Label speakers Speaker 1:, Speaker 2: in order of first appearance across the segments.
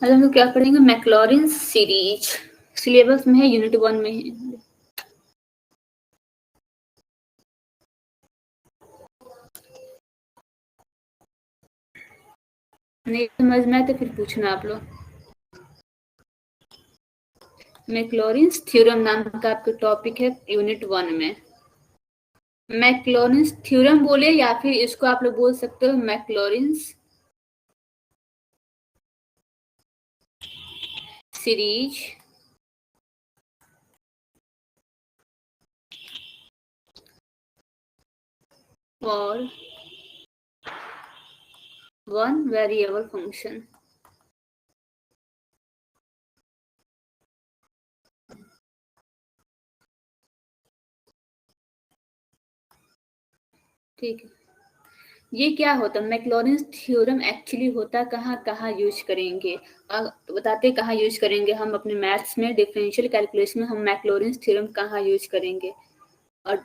Speaker 1: आज हम लोग क्या पढ़ेंगे? मैक्लॉरिन सीरीज सिलेबस में है, यूनिट 1 में है। नहीं समझ में आए तो फिर पूछना आप लोग। मैक्लॉरिन्स थ्योरम नाम का आपका टॉपिक है यूनिट 1 में। मैक्लॉरिन्स थ्योरम बोले या फिर इसको आप लोग बोल सकते हो मैक्लॉरिन्स सीरीज और वन वेरिएबल फंक्शन। ठीक है, ये क्या होता है? मैक्लॉरिन्स थ्योरम एक्चुअली होता कहाँ यूज करेंगे? बताते कहाँ यूज करेंगे हम अपने मैथ्स में, डिफरेंशियल कैलकुलेशन में हम मैक्लॉरिन्स थ्योरम कहाँ यूज करेंगे? और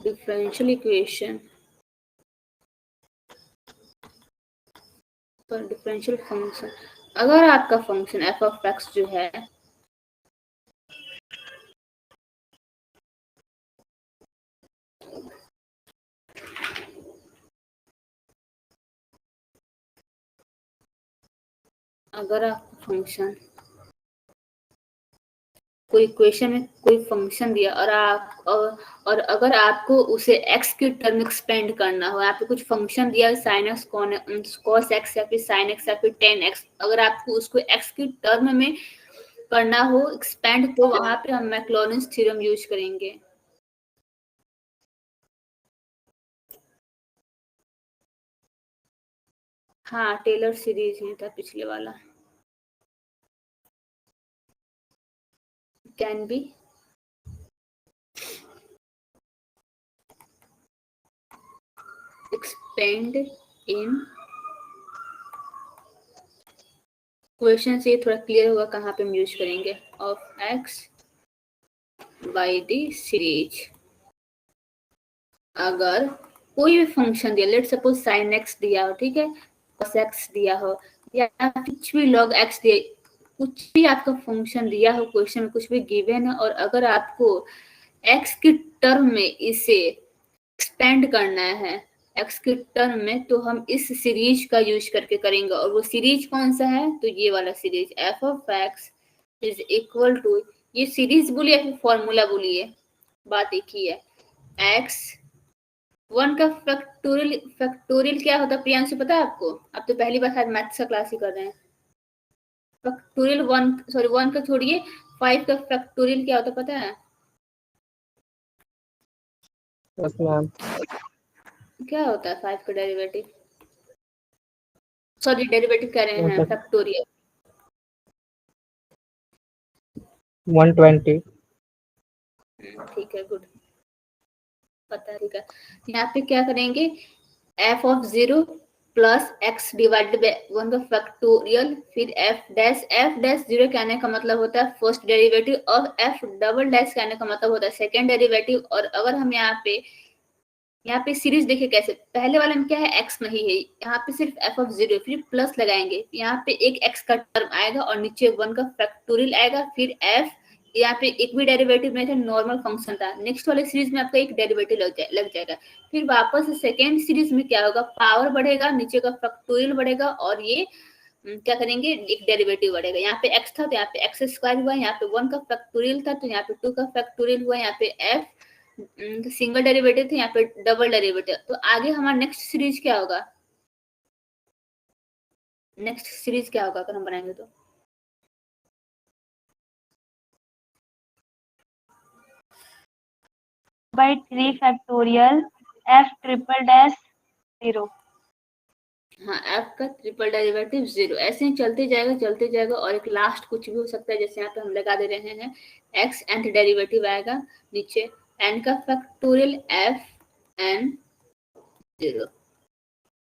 Speaker 1: डिफरेंशियल इक्वेशन पर डिफरेंशियल फंक्शन। अगर आपका फंक्शन एफ ऑफ एक्स जो है अगर आपका फंक्शन कोई इक्वेशन में कोई फंक्शन दिया और अगर आपको उसे एक्स के टर्म एक्सपेंड करना हो, यहाँ पे कुछ फंक्शन दिया साइन एक्स कॉस एक्स या फिर साइन एक्स या फिर टेन एक्स, अगर आपको उसको एक्स के टर्म में करना हो एक्सपेंड, तो वहां पे हम मैक्लॉरिन्स थ्योरम यूज करेंगे। हाँ, टेलर सीरीज ही था पिछले वाला। Can be expand in question से थोड़ा क्लियर होगा कहाँ पे हम यूज करेंगे। Of x by the series, अगर कोई भी फंक्शन दिया, लेट सपोज साइन एक्स दिया हो, ठीक है, cos एक्स दिया हो या कुछ भी log एक्स दिया, कुछ भी आपका फंक्शन दिया हो क्वेश्चन में, कुछ भी गिवन है, और अगर आपको एक्स की टर्म में इसे एक्सपेंड करना है एक्स के टर्म में, तो हम इस सीरीज का यूज करके करेंगे। और वो सीरीज कौन सा है? तो ये वाला series F of X is equal to, ये सीरीज बोलिए फिर फॉर्मूला बोलिए, बात एक ही है। एक्स वन का फैक्टोरियल क्या होता है प्रियांशु, पता है आपको? आप तो पहली बार शायद मैथ्स का क्लास ही कर रहे हैं। फैक्टोरियल वन का छोड़िए, 5 का फैक्टोरियल क्या होता है पता है?
Speaker 2: Yes ma'am.
Speaker 1: क्या होता है 5 का डेरिवेटिव? सॉरी, डेरिवेटिव कह रहे हैं, फैक्टोरियल
Speaker 2: 120।
Speaker 1: ठीक है, गुड, पता है, ठीक है। यहाँ पे क्या करेंगे? F of 0 plus x divided by 1 का फैक्टोरियल, फिर एफ डैश 0 कहने का मतलब होता है फर्स्ट डेरिवेटिव, और एफ डबल डैश कहने का मतलब होता है सेकंड डेरिवेटिव। और अगर हम यहाँ पे सीरीज देखिए कैसे, पहले वाले में क्या है, एक्स नहीं है, यहाँ पे सिर्फ एफ ऑफ 0, फिर प्लस लगाएंगे, यहाँ पे एक एक्स का टर्म आएगा और नीचे 1 का फैक्टोरियल आएगा, फिर एफ, यहाँ पे एक भी डेरिवेटिव नहीं था, नॉर्मल फंक्शन था। नेक्स्ट वाले सीरीज में आपका एक डेरिवेटिव लग जाएगा। फिर वापस सेकेंड सीरीज में क्या होगा, पावर बढ़ेगा, नीचे का फैक्टोरियल बढ़ेगा, और ये क्या करेंगे, एक डेरिवेटिव बढ़ेगा। यहाँ पे एक्स था तो यहाँ पे एक्स स्क्वायर हुआ, यहाँ पे 1 का फैक्टोरियल था तो यहाँ पे 2 का फैक्टोरियल हुआ, यहाँ पे एफ सिंगल डेरिवेटिव थे, यहाँ पे डबल डेरिवेटिव। तो आगे हमारा नेक्स्ट सीरीज क्या होगा? नेक्स्ट सीरीज क्या होगा अगर हम बनाएंगे तो?
Speaker 3: By 3 factorial F triple dash 0।
Speaker 1: हाँ, एफ का ट्रिपल डेरिवेटिव 0, ऐसे ही चलते जाएगा और एक लास्ट कुछ भी हो सकता है, जैसे यहाँ पे हम लगा दे रहे हैं एक्स nth डेरिवेटिव आएगा, नीचे n का फैक्टोरियल एफ n 0,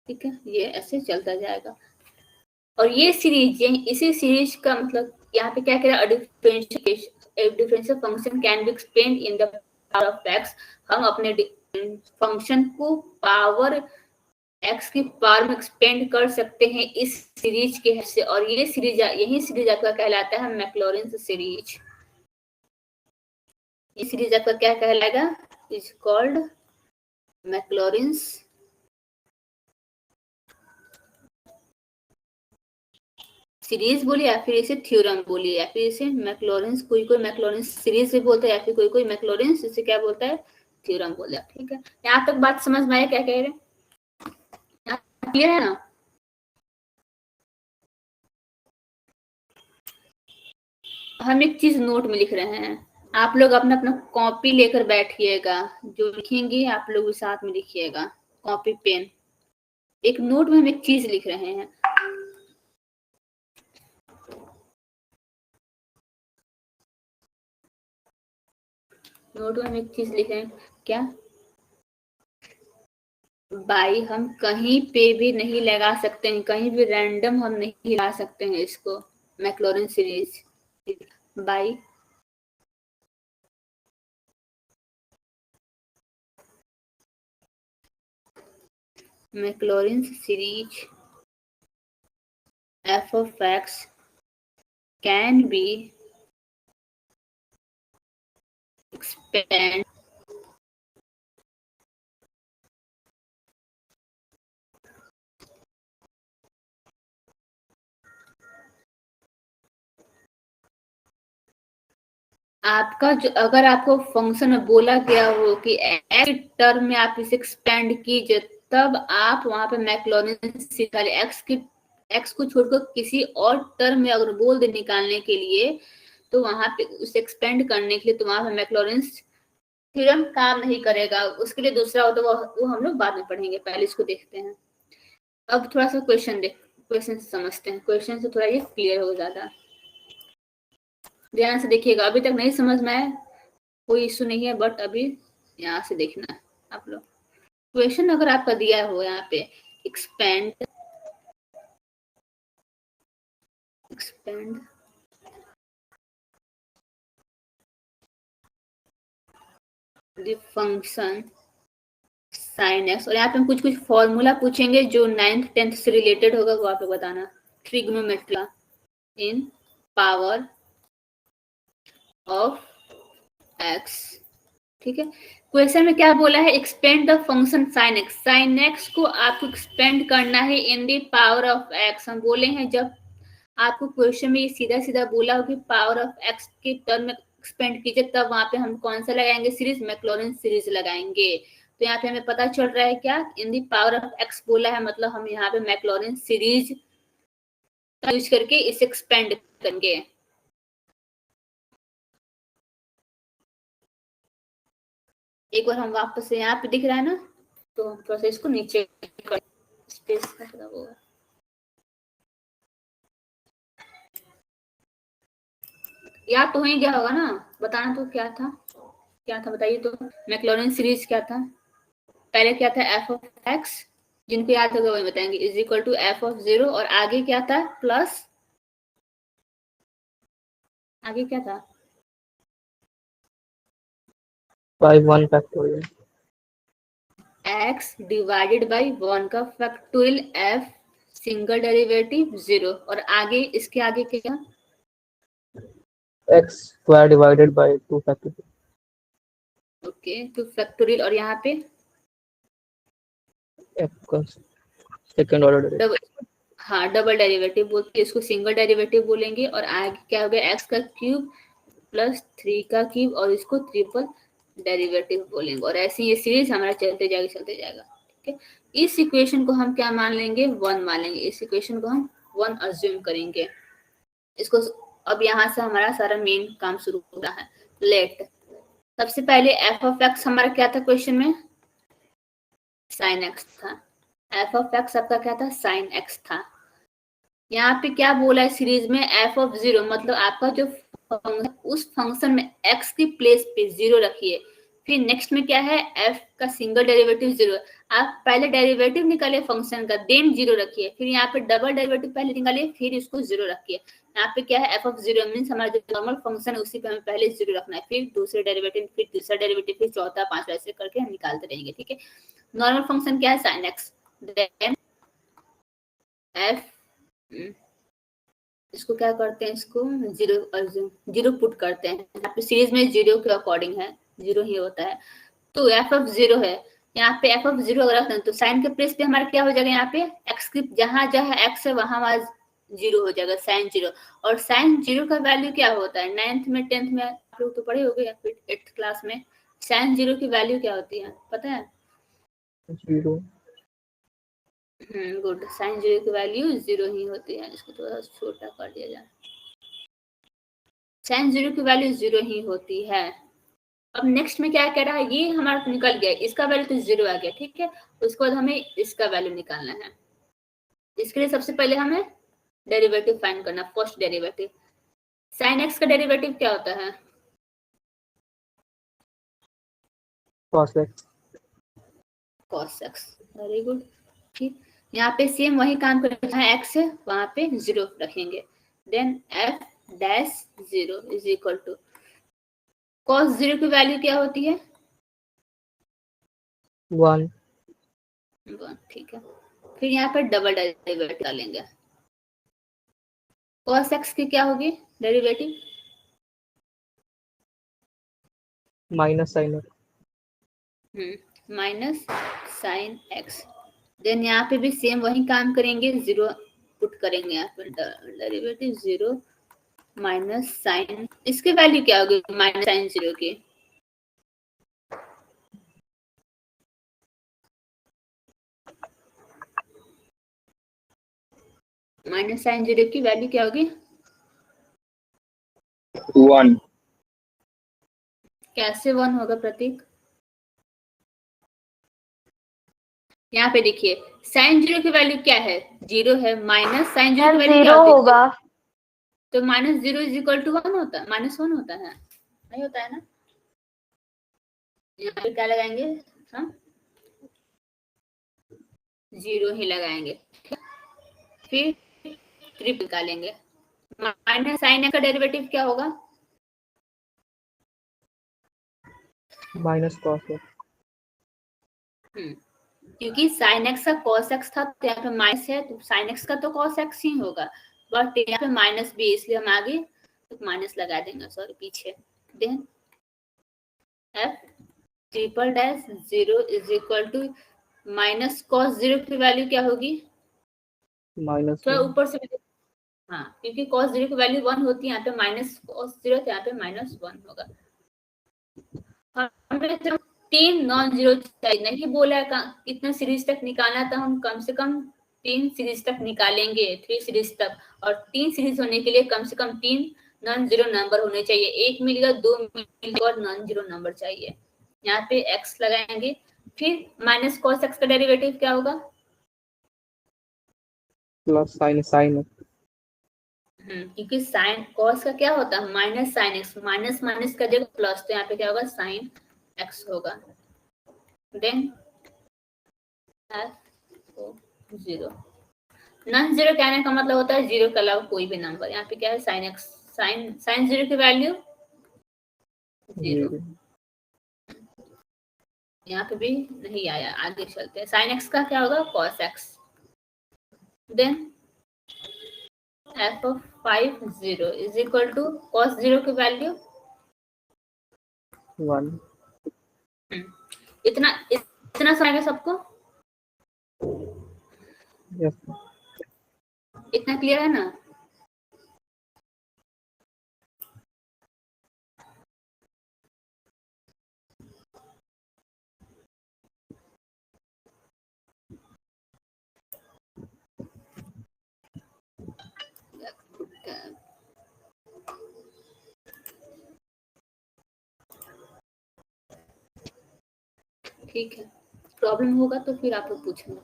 Speaker 1: ठीक है, ये ऐसे चलता जाएगा। और ये सीरीज, इसी सीरीज का मतलब यहाँ पे क्या कह रहा है, differential function can be explained in the power of x. हम अपने फंक्शन को पावर x की पावर में एक्सपेंड कर सकते हैं इस सीरीज के हेल्प से, और ये सीरीज, यही सीरीज आपका कहलाता है मैक्लॉरिन सीरीज। ये सीरीज आपका क्या कहलाएगा? इज कॉल्ड मैक्लॉरिन सीरीज बोलिए, या फिर इसे थ्योरम बोलिए, या फिर इसे मैक्लॉरिन, कोई मैक्लॉरिन सीरीज भी बोलता है, या फिर कोई मैक्लॉरिन इसे क्या बोलता है? थ्योरम बोलता है। ठीक है, यहाँ तक बात समझ में आया क्या कह रहे हैं? क्लियर है ना? हम एक चीज नोट में लिख रहे हैं, आप लोग अपना अपना कॉपी लेकर बैठिएगा, जो लिखेंगे आप लोग भी साथ में लिखिएगा, कॉपी पेन। एक नोट में हम एक चीज लिख रहे हैं, नोट में हम एक चीज लिख रहे हैं, क्या? बाई हम कहीं पे भी नहीं लगा सकते हैं, कहीं भी रैंडम हम नहीं ला सकते हैं इसको, Maclaurin series by Maclaurin series f of x can be expand आपका जो, अगर आपको फंक्शन में बोला गया हो कि x टर्म में आप इसे एक्सपेंड कीजिए, तब आप वहां पे मैक्लॉरिन x को छोड़कर किसी और टर्म में अगर बोल दे निकालने के लिए, तो वहां पे उसे एक्सपेंड करने के लिए, तो वहां पे मैक्लॉरिन थ्योरम काम नहीं करेगा। उसके लिए दूसरा हो तो वो हम लोग बाद में पढ़ेंगे, पहले इसको देखते हैं। अब थोड़ा सा क्वेश्चन समझते हैं, क्वेश्चन से थोड़ा ये क्लियर हो जाता है। ध्यान से देखिएगा, अभी तक नहीं समझ में आया कोई इशू नहीं है, बट अभी यहाँ से देखना है आप लोग। क्वेश्चन अगर आपका दिया हो यहाँ पे, expand the function sin x, और यहाँ पे हम कुछ कुछ फॉर्मूला पूछेंगे जो 9th 10th से रिलेटेड होगा, वो आप लोग बताना। Trigonometry in power of x, ठीक है। क्वेश्चन में क्या बोला है? Expand the function sin x, sin x को आपको एक्सपेंड करना है in the power of x। हम बोले हैं जब आपको क्वेश्चन में सीधा सीधा बोला हो कि पावर ऑफ x के टर्म में एक्सपेंड कीजिए, तब वहां पे हम कौन सा लगाएंगे? सीरीज, मैक्लॉरिन सीरीज लगाएंगे। तो यहाँ पे हमें पता चल रहा है क्या, in the power of x बोला है, मतलब हम यहाँ पे मैक्लॉरिन सीरीज यूज करके इसे एक्सपेंड करेंगे। एक बार हम वापस से, यहाँ पे दिख रहा है ना, तो हम थोड़ा सा इसको नीचे स्पेस का होगा। याद तो हो ही गया होगा ना, बताना तो क्या था बताइए तो। मैक्लॉरिन सीरीज क्या था? पहले क्या था? f ऑफ x, जिनको याद होगा वही बताएंगे, is equal to f of 0, और आगे क्या था? प्लस, आगे क्या था?
Speaker 2: by 1 factorial
Speaker 1: x divided by 1 का फैक्टोरियल, f सिंगल डेरिवेटिव 0, और आगे इसके आगे क्या?
Speaker 2: x square divided by 2 factorial.
Speaker 1: Okay, 2 factorial, और यहाँ पे
Speaker 2: f का सेकंड ऑर्डर डेरिवेटिव।
Speaker 1: हाँ, डबल डेरिवेटिव बोलते हैं इसको, सिंगल डेरिवेटिव बोलेंगे। और आगे क्या हो गया? x का क्यूब प्लस 3 का क्यूब, और इसको ट्रिपल डेरिवेटिव बोलेंगे। और ऐसे ये सीरीज हमारा चलते जाएगा। ठीक है, इस इक्वेशन को हम क्या मान लेंगे? 1 मान लेंगे। इस इक्वेशन को हम 1 अज्यूम करेंगे। इसको अब यहाँ से हमारा सारा मेन काम शुरू हो रहा है। लेट, सबसे पहले f ऑफ x हमारा क्या था क्वेश्चन में? sin x था। f ऑफ x आपका क्या था? sin x था। यहाँ पे क्या बोला है सीरीज में? f ऑफ 0, मतलब आपका जो उस फंक्शन में x की प्लेस पे 0 रखिए। फिर नेक्स्ट में क्या है? f का सिंगल डेरिवेटिव 0। आप पहले डेरिवेटिव निकालिए फंक्शन का, देन 0 रखिए। फिर यहाँ पे डबल डेरिवेटिव पहले निकालिए, फिर इसको 0 रखिए। यहाँ पे क्या है एफ ऑफ जीरो मीन्स हमारा जो नॉर्मल फंक्शन है उसी पे हमें पहले जीरो रखना है, फिर दूसरे डेरिवेटिव, फिर तीसरा डेरिवेटिव, फिर चौथा, पांचवा, ऐसे करके हम निकालते रहेंगे। ठीक है, नॉर्मल फंक्शन क्या है साइन एक्स, देन एफ, इसको क्या करते हैं, इसको जीरो पुट करते हैं, यहाँ पे सीरीज में जीरो के अकॉर्डिंग है, जीरो ही होता है। तो एफ ऑफ जीरो है, यहाँ पे एफ ऑफ जीरो अगर रखते हैं तो साइन के प्लेस पे हमारा क्या हो जाएगा, यहाँ पे एक्स की जहां जहां एक्स है वहां हमारा जीरो हो जाएगा, साइन जीरो। और साइन जीरो का वैल्यू क्या होता है, 9th में 10th में आप लोग तो पढ़े होंगे या फिर 8th क्लास में, साइन जीरो की वैल्यू क्या होती है पता है?
Speaker 2: जीरो।
Speaker 1: गुड, साइन जीरो की वैल्यू जीरो ही होती है। इसको थोड़ा छोटा कर दिया जाए, साइन जीरो की वैल्यू जीरो ही होती है। अब नेक्स्ट में क्या कह रहा है, ये हमारा तो निकल गया, इसका वैल्यू तो जीरो आ गया। ठीक है, उसके बाद हमें इसका वैल्यू निकालना है। इसके लिए सबसे पहले हमें डेरिवेटिव फाइंड करना, फर्स्ट डेरिवेटिव। साइन एक्स का डेरिवेटिव क्या होता है?
Speaker 2: cos x।
Speaker 1: cos x, very good. ठीक, यहाँ पे सेम वही काम करेंगे, जहाँ एक्स है वहां पे जीरो रखेंगे, then F dash zero is equal to cos zero की वैल्यू क्या होती है?
Speaker 2: 1।
Speaker 1: ठीक है, फिर यहाँ पे डबल डेरिवेटिव डालेंगे, cos x की क्या होगी derivative?
Speaker 2: Minus sine x।
Speaker 1: Minus sine X, then यहाँ पे भी सेम वही काम करेंगे, जीरो पुट करेंगे, यहाँ पे डेरिवेटिव जीरो माइनस साइन, इसकी वैल्यू क्या होगी माइनस साइन जीरो की? माइनस साइन जीरो की वैल्यू क्या होगी?
Speaker 4: 1।
Speaker 1: कैसे 1 होगा प्रतीक? यहाँ पे देखिए साइन जीरो की वैल्यू क्या है, जीरो है, माइनस साइन जीरो की वैल्यू क्या
Speaker 3: जीरो
Speaker 1: होती है?
Speaker 3: होगा।
Speaker 1: तो minus zero is equal to 1 होता है, माइनस 1 होता है, नहीं होता है ना? यहाँ पे क्या लगाएंगे हम, जीरो ही लगाएंगे, फिर ट्रिप निकालेंगे। माइनस साइन का डेरिवेटिव क्या होगा?
Speaker 2: Minus cos x।
Speaker 1: क्योंकि साइन एक्स का cos x था तो यहाँ पे माइनस है, तो साइन एक्स का तो cos x ही होगा, बट यहाँ पे माइनस भी, इसलिए हम आगे तो माइनस लगा देंगे, सॉरी पीछे। Then F triple dash zero is equal to minus cos zero की वैल्यू क्या होगी?
Speaker 2: माइनस
Speaker 1: तो ऊपर से हाँ, क्योंकि cos जीरो की वैल्यू 1 होती है, यहाँ पे माइनस cos जीरो, तो यहाँ पे माइनस 1 होगा। हमें सिर्फ 3 नॉन जीरो चाहिए, नहीं बोला है कितना सीरीज तक निकालना था, हम कम से कम 3 सीरीज तक निकालेंगे, 3 सीरीज तक, और 3 सीरीज होने के लिए कम से कम 3 नॉन जीरो नंबर होने चाहिए, एक मिलेगा, 2 मिलेगा और नॉन जीरो नंबर चाहिए। यहाँ पे x लगाएंगे, फिर माइनस cos x का डेरिवेटिव क्या होगा?
Speaker 2: Plus sign x।
Speaker 1: क्योंकि साइन cos का क्या होता है minus sine x, minus minus का जगह प्लस, तो यहाँ पे क्या होगा साइन एक्स होगा। देन जीरो, नॉन जीरो कहने का मतलब होता है जीरो के अलावा कोई भी नंबर। यहाँ पे क्या है साइन एक्स, साइन जीरो की वैल्यू जीरो, यहाँ पे भी नहीं आया, आगे चलते हैं। साइन एक्स का क्या होगा cos x, देन f of 5 0 is equal to cos zero की वैल्यू
Speaker 2: 1।
Speaker 1: इतना समझ सबको?
Speaker 2: यस।
Speaker 1: इतना क्लियर है ना? ठीक है, प्रॉब्लम होगा तो फिर आप लोग पूछना।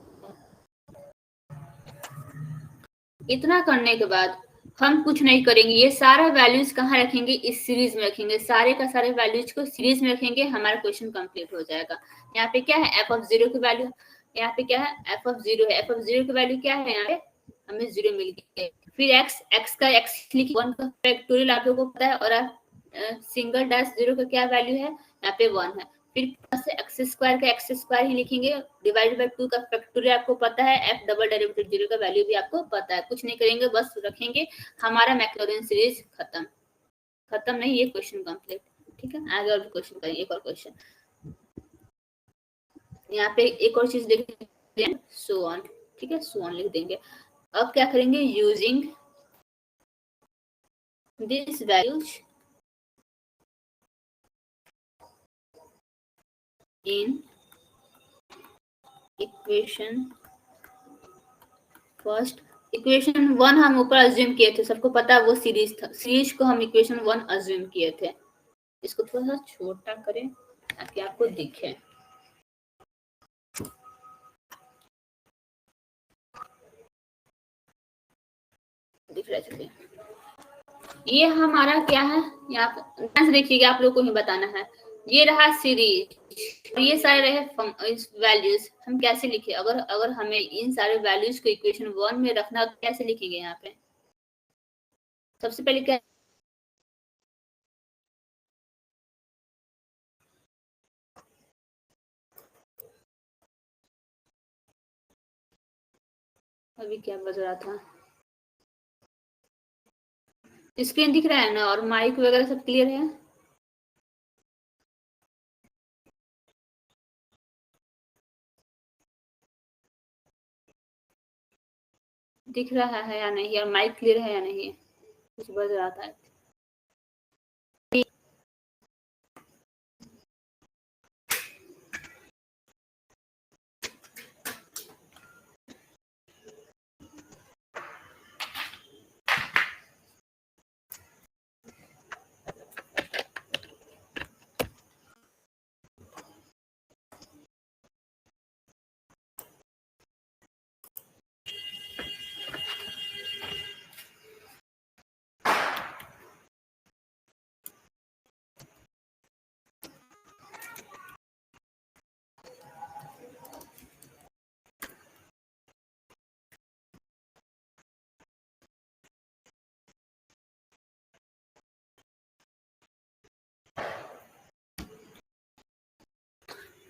Speaker 1: इतना करने के बाद हम कुछ नहीं करेंगे, ये सारा वैल्यूज कहाँ रखेंगे, इस सीरीज में रखेंगे, सारे का सारे वैल्यूज को सीरीज में रखेंगे, हमारा क्वेश्चन कंप्लीट हो जाएगा। यहाँ पे क्या है एफ ऑफ जीरो की वैल्यू, यहाँ पे क्या है एफ ऑफ जीरो है, एफ ऑफ जीरो की वैल्यू क्या है यहाँ पे हमें 0 मिल गया। फिर x का x लिखिए, 1 का फैक्टोरियल आप लोगों को पता है, और सिंगल डैश 0 का क्या वैल्यू है, यहाँ पे 1 है। फिर एक्स स्क्वायर का एक्स स्क्वायर ही लिखेंगे, डिवाइड बाय 2 का फैक्टोरियल आपको पता है, f डबल डेरिवेटिव 0 का वैल्यू भी आपको पता है। कुछ नहीं करेंगे, बस रखेंगे, हमारा मैक्लॉरिन सीरीज खत्म नहीं, ये क्वेश्चन कंप्लीट। ठीक है, आगे और क्वेश्चन करेंगे, एक और क्वेश्चन यहाँ पे एक और चीज लिख देंगे, सो ऑन। ठीक है, सो ऑन लिख देंगे। अब क्या करेंगे, using this values in equation first. Equation 1 हम ऊपर अज्यूम किए थे, सबको पता है वो सीरीज था, सीरीज को हम इक्वेशन 1 अज्यूम किए थे। इसको थोड़ा सा छोटा करें ताकि आपको दिखे। दिख रहा है, ये हमारा क्या है, यहाँ पे देखिएगा, आप लोग को ही बताना है। ये रहा सीरीज, ये सारे रहे वैल्यूज। हम कैसे लिखे, अगर हमें इन सारे वैल्यूज को इक्वेशन 1 में रखना तो कैसे लिखेंगे। यहाँ पे सबसे पहले क्या, अभी क्या बज रहा था, स्क्रीन दिख रहा है ना, और माइक वगैरह सब क्लियर है। दिख रहा है या नहीं, और माइक क्लियर है या नहीं, कुछ बज रहा था।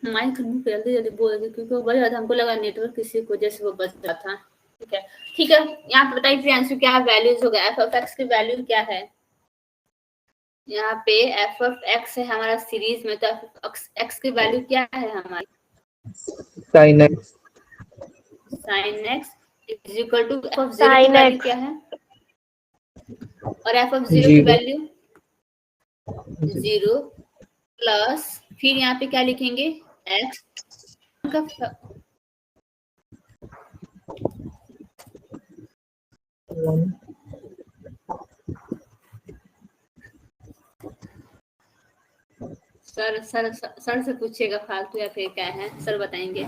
Speaker 1: माइक जल्दी जल्दी बोल दे, क्योंकि वो बज रहा था, हमको लगा नेटवर्क किसी की वजह से वो बज रहा था। ठीक है, ठीक है, यहाँ पे बताइए प्रियांशु क्या वैल्यूज होगा, एफ ऑफ एक्स की वैल्यू क्या है। यहाँ पे एफ ऑफ एक्स है हमारा सीरीज में, तो एफ ऑफ एक्स की वैल्यू क्या है हमारी,
Speaker 2: sin x
Speaker 1: sine X is equal to F of 0 की वैल्यू क्या है, और एफ ऑफ 0 की वैल्यू 0 प्लस, फिर यहाँ पे क्या लिखेंगे, एक्स का सर से पूछिएगा फालतू या फिर क्या है, सर बताएंगे।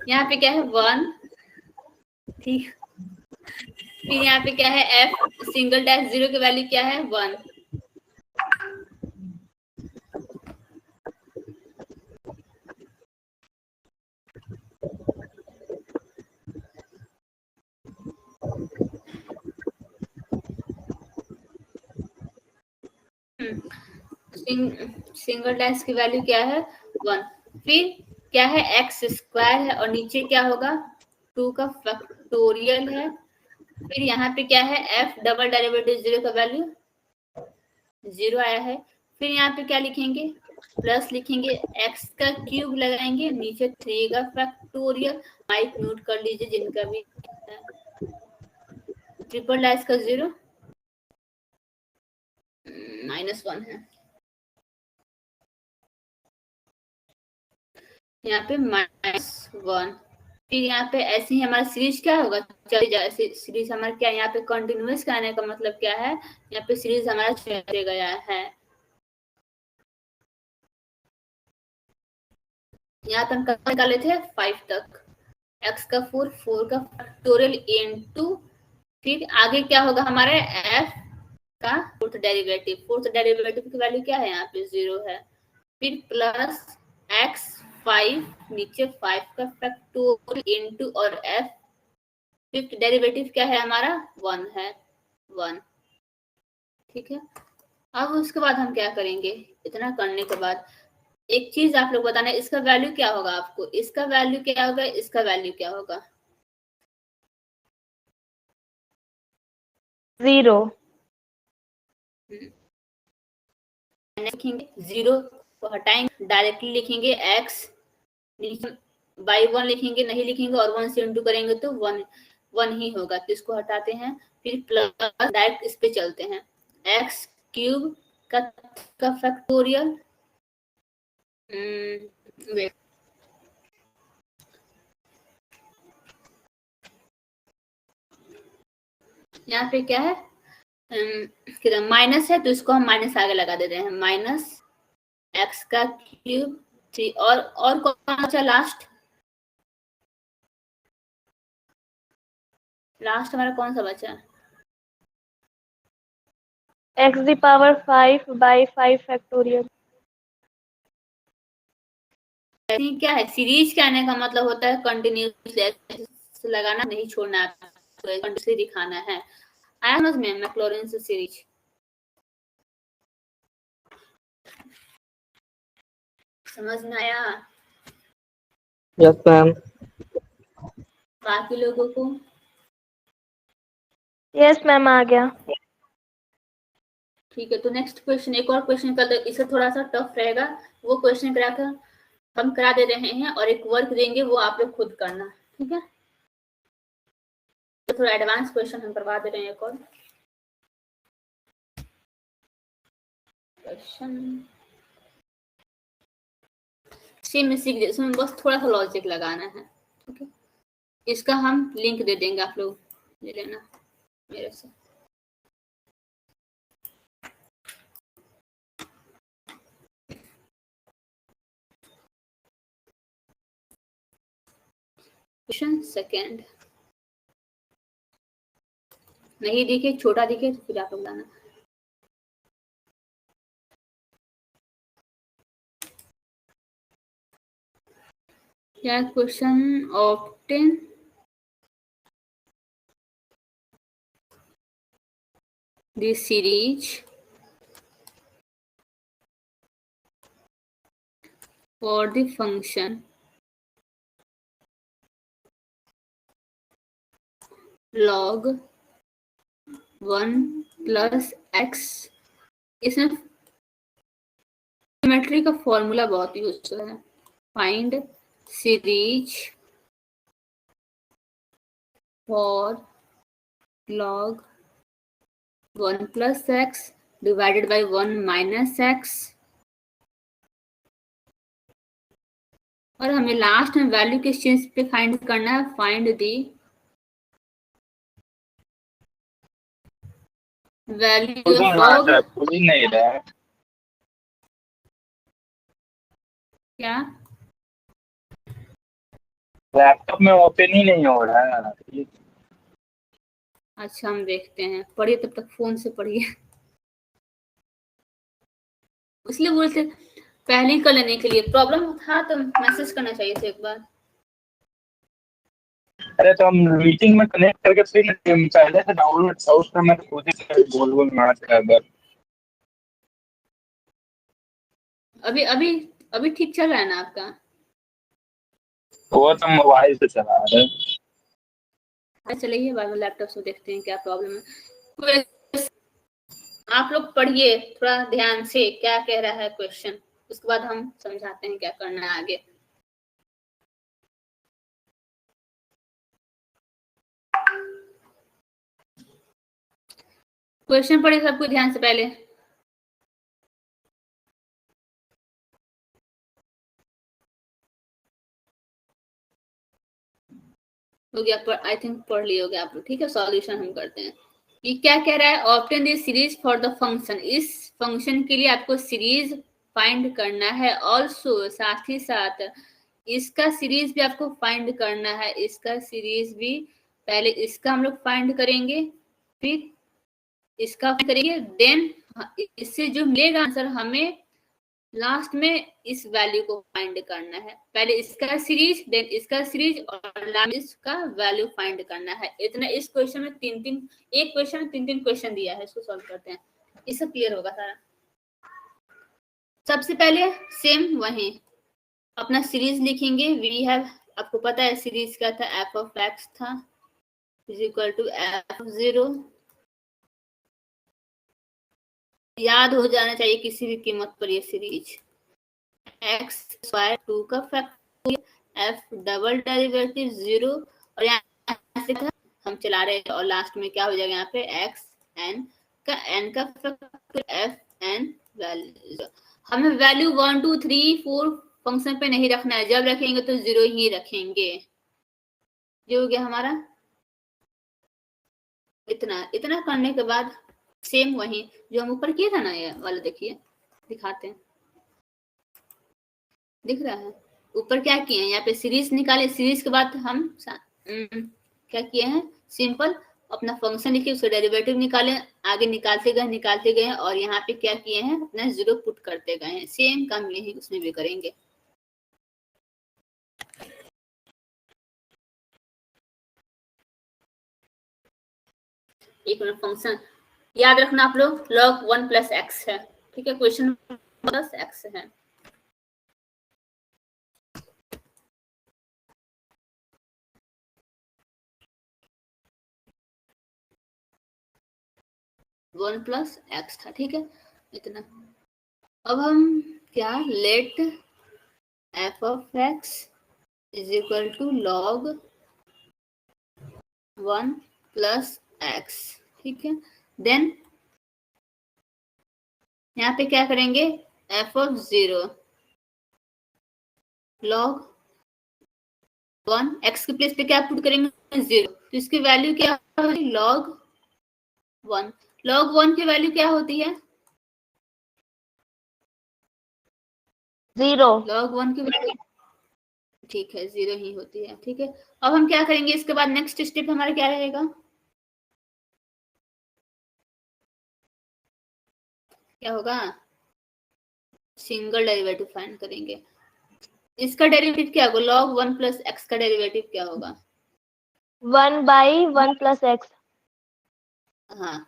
Speaker 1: यहाँ पे क्या है 1, ठीक, फिर यहाँ पे क्या है एफ सिंगल डैश 0 की वैल्यू क्या है 1। सिंगल डैश की वैल्यू क्या है 1। फिर क्या है एक्स स्क्वायर है, और नीचे क्या होगा 2 का फैक्टोरियल है। फिर यहाँ पे क्या है एफ डबल डेरिवेटिव 0 का वैल्यू 0 आया है। फिर यहाँ पे क्या लिखेंगे, प्लस लिखेंगे, एक्स का क्यूब लगाएंगे, नीचे 3 का फैक्टोरियल। माइक नोट कर लीजिए जिनका भी ट्रिपल डैश का 0 -1 है, यहाँ पे -1। फिर यहाँ पे ऐसे ही हमारा सीरीज क्या होगा, चल जाए सीरीज हमारा क्या, यहाँ पे कंटिन्यूअस का आने का मतलब क्या है, यहाँ पे सीरीज हमारा चले गया है। यहाँ पे हम कब निकाले थे 5 तक, x का 4 का फैक्टोरियल इनटू, फिर आगे क्या होगा हमारे f का फोर्थ डेरिवेटिव की वैल्यू क्या है, यहाँ पे 0 है। फिर प्लस x 5 नीचे 5 का फैक्टोरियल इनटू और f फिफ्थ डेरिवेटिव क्या है हमारा 1 है 1। ठीक है, अब उसके बाद हम क्या करेंगे, इतना करने के बाद एक चीज आप लोग बताना, इसका वैल्यू क्या होगा, आपको इसका वैल्यू क्या होगा, इसका वैल्यू क्या होगा।
Speaker 3: 0।
Speaker 1: लिखेंगे 0 को हटाएंगे, डायरेक्टली लिखेंगे x बाई 1 लिखेंगे, नहीं लिखेंगे और 1 से इंटू करेंगे तो 1 ही होगा, तो इसको हटाते हैं, फिर प्लस डायरेक्ट इस पे चलते हैं, x क्यूब का फैक्टोरियल, यहाँ पे क्या है, माइनस है तो इसको हम माइनस आगे लगा देते हैं, माइनस x का क्यूब 3 और कौन सा लास्ट हमारा कौन सा बचा,
Speaker 3: x the power 5 by 5 factorial।
Speaker 1: क्या है, सीरीज के आने का मतलब होता है कंटिन्यूसली लगाना, नहीं छोड़ना, तो कंटिन्यूसली दिखाना है। आया समझ में मैक्लॉरिन से सीरीज, समझ में आया।
Speaker 2: Yes ma'am.
Speaker 1: बाकी लोगों को
Speaker 3: यस मैम आ गया।
Speaker 1: ठीक है, तो नेक्स्ट क्वेश्चन, एक और क्वेश्चन कर दो, इसे थोड़ा सा टफ रहेगा, वो क्वेश्चन कराकर हम करा दे रहे हैं और एक वर्क देंगे, वो आप लोग खुद करना, ठीक है। तो थोड़ा एडवांस क्वेश्चन हम करवा दे रहे हैं, एक और क्वेश्चन सेम सीख दे, इसमें बस थोड़ा सा लॉजिक लगाना है, ठीक है। इसका हम लिंक दे देंगे, आप लोग ले लेना मेरे से। क्वेश्चन सेकेंड, नहीं दिखे, छोटा दिखे तो फिर आप लोग लाना। क्या question, obtain the series for the function log 1 plus x, इसमें सिमेट्री का फॉर्मूला बहुत यूजफुल है, find series for log 1 plus x divided by 1 minus x, और हमें लास्ट में वैल्यू किस चीज पे फाइंड करना है, फाइंड दी वैल्यू ऑफ
Speaker 4: नहीं रहा है
Speaker 1: क्या,
Speaker 4: लैपटॉप में ओपन ही नहीं हो रहा है।
Speaker 1: अच्छा हम देखते हैं, पढ़िए तब तक फोन से पढ़िए, इसलिए बोलते पहले ही कर लेने के लिए, प्रॉब्लम था तो मैसेज करना चाहिए था एक बार।
Speaker 4: अरे तो हम मीटिंग में कनेक्ट करके फिर पहले से डाउनलोड था उसका, मैं खुद ही गोल गोल मार कर
Speaker 1: अभी अभी अभी ठीक चल रहा है ना आपका,
Speaker 4: वो तो मोबाइल से चला रहे हैं।
Speaker 1: चलिए बाद में लैपटॉप से देखते हैं क्या प्रॉब्लम है। आप लोग पढ़िए थोड़ा ध्यान से क्या कह रहा है क्वेश्चन, उसके बाद हम समझाते हैं क्या करना है आगे। क्वेश्चन पढ़िए सबको ध्यान से पहले, हो गया, पर आई थिंक पढ़ लिए होगे आप लोग, ठीक है। सॉल्यूशन हम करते हैं, ये क्या कह रहा है, obtain the series for the function, इस फंक्शन के लिए आपको सीरीज फाइंड करना है, ऑल्सो साथ ही साथ इसका सीरीज भी आपको फाइंड करना है, इसका सीरीज भी, पहले इसका हम लोग फाइंड करेंगे, फिर इसका करेंगे, देन इससे जो मिलेगा आंसर हमें लास्ट में इस वैल्यू को फाइंड करना है, पहले इसका सीरीज देन इसका सीरीज और लास्ट इसका वैल्यू फाइंड करना है। इतना इस क्वेश्चन में एक क्वेश्चन में तीन क्वेश्चन दिया है, इसको सॉल्व करते हैं, इससे क्लियर होगा सारा। सबसे पहले सेम वही अपना सीरीज लिखेंगे। वी हैव, आपको पता है सीरीज क्या था, एफ ऑफ एक्स था is equal to F of 0। याद हो जाना चाहिए किसी भी कीमत पर ये सीरीज। एक्स स्क्वायर 2 का फैक्टोरियल, एफ डबल डेरिवेटिव 0 और यहाँ से हम चला रहे हैं और लास्ट में क्या हो जाएगा यहाँ पे एक्स एन का फैक्टोरियल एफ एन वैल्यू। हमें वैल्यू 1 2 3 4 फंक्शन पे नहीं रखना है, जब रखेंगे तो 0 ही रखेंगे। जो हो गया हमारा इतना करने के बाद सेम वही जो हम ऊपर किया था ना, ये वाला देखिए दिखाते हैं, दिख रहा है ऊपर क्या किए हैं, यहाँ पे सीरीज निकाले। सीरीज के बाद हम क्या किए हैं, सिंपल अपना फंक्शन लिखे, उसका डेरिवेटिव निकाले, आगे निकालते गए और यहाँ पे क्या किए हैं, अपना 0 पुट करते गए हैं। सेम काम यही उसमें भी करेंगे। एक मिनट, फंक्शन याद रखना आप लोग, log 1 प्लस एक्स है, ठीक है, क्वेश्चन प्लस एक्स है। वन प्लस एक्स था, ठीक है इतना। अब हम क्या, let F of X is equal to log 1 plus X, ठीक है। देन यहाँ पे क्या करेंगे, एफ ऑफ 0 log 1 एक्स के प्लेस पे क्या पुट करेंगे, 0, तो इसकी वैल्यू क्या होगी, log 1। log 1 की वैल्यू क्या होती है,
Speaker 3: 0।
Speaker 1: log 1 की वैल्यू, ठीक है 0 ही होती है, ठीक है। अब हम क्या करेंगे, इसके बाद नेक्स्ट स्टेप हमारा क्या रहेगा, क्या होगा, सिंगल डेरिवेटिव फाइंड करेंगे। इसका डेरिवेटिव क्या होगा, log 1 प्लस एक्स का डेरिवेटिव क्या होगा,
Speaker 3: 1/1 प्लस एक्स।
Speaker 1: हाँ,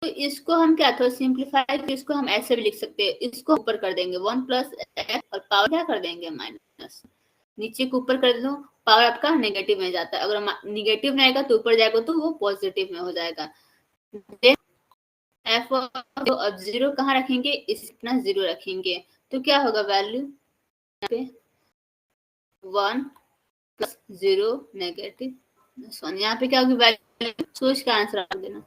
Speaker 1: तो इसको हम क्या, थोड़ा सिंप्लीफाई करके इसको हम ऐसे भी लिख सकते हैं, इसको ऊपर कर देंगे 1 प्लस एक्स और पावर क्या कर देंगे माइनस, नीचे को ऊपर कर दो, पावर आपका नेगेटिव में जाता है, अगर निगेटिव में आएगा तो ऊपर जाएगा तो वो पॉजिटिव में हो जाएगा। एफ ऑफ 0 कहाँ रखेंगे, इतना 0 रखेंगे, तो क्या होगा वैल्यू यहाँ पे 1 प्लस 0 नेगेटिव 1, यहाँ पे क्या होगी वैल्यू, सोच का आंसर आ देना।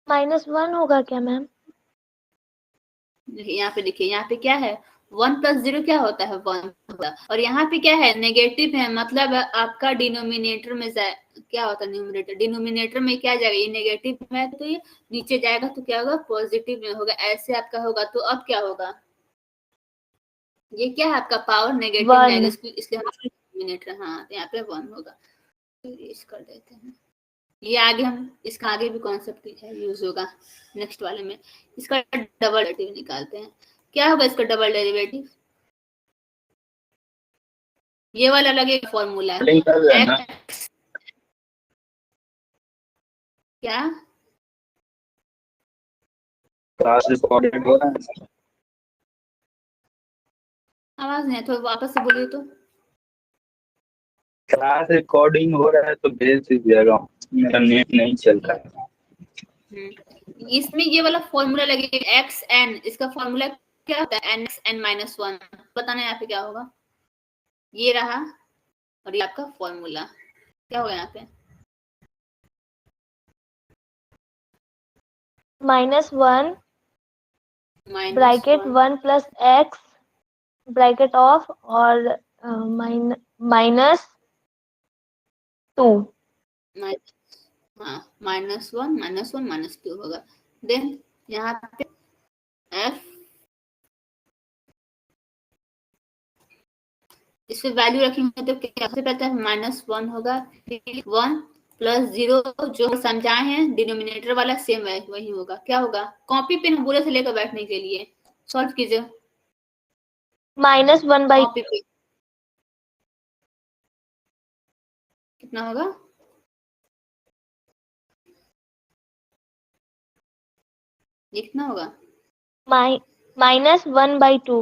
Speaker 3: -1 होगा क्या मैम,
Speaker 1: यहाँ पे देखिए, यहाँ पे क्या है, 1 प्लस 0 क्या होता है 1 होता है, और यहाँ पे क्या है नेगेटिव है, मतलब आपका डिनोमिनेटर में क्या होता है, न्यूमरेटर डिनोमिनेटर में क्या जाएगा, ये नेगेटिव है तो ये नीचे जाएगा तो क्या होगा, पॉजिटिव में होगा, ऐसे आपका होगा। तो अब क्या होगा, ये क्या है आपका पावर नेगेटिव में आएगा, इसलिए हम डिनोमिनेटर, हाँ तो यहाँ पे 1 होगा। इस कर देते हैं, ये आगे हम इसका आगे भी कॉन्सेप्ट है यूज होगा नेक्स्ट वाले में। इसका डबल डेरिवेटिव निकालते हैं, क्या होगा इसका डबल डेरिवेटिव, ये वाला लगेगा फॉर्मूला है x, क्या
Speaker 4: क्लास रिकॉर्डेड हो रहा है,
Speaker 1: आवाज नहीं, थोड़ा वापस से बोलिए तो।
Speaker 4: क्लास रिकॉर्डिंग हो रहा है तो भेज दीजिएगा, मेरा नेट नहीं चल रहा है।
Speaker 1: इसमें ये वाला फॉर्मूला लगेगा एक्स एन, इसका फॉर्मूला क्या होता है, एन एक्स एन माइनस 1, बताना यहाँ पे क्या होगा, ये रहा और ये आपका फॉर्मूला क्या होगा यहाँ पे,
Speaker 3: -1 bracket 1 plus x bracket of और -2,
Speaker 1: हाँ -1 -2 होगा। देन यहाँ पे एफ, इस पे वैल्यू रखेंगे तो क्या सबसे पहले -1 होगा, फिर 1 प्लस 0 जो समझाए हैं डिनोमिनेटर वाला सेम है वही होगा। क्या होगा? कॉपी पे हम बुरे से लेकर बैठने के लिए सॉल्व कीजिए।
Speaker 3: -1 by
Speaker 1: कॉपी पे कितना होगा? ये कितना होगा?
Speaker 3: -1 by 2।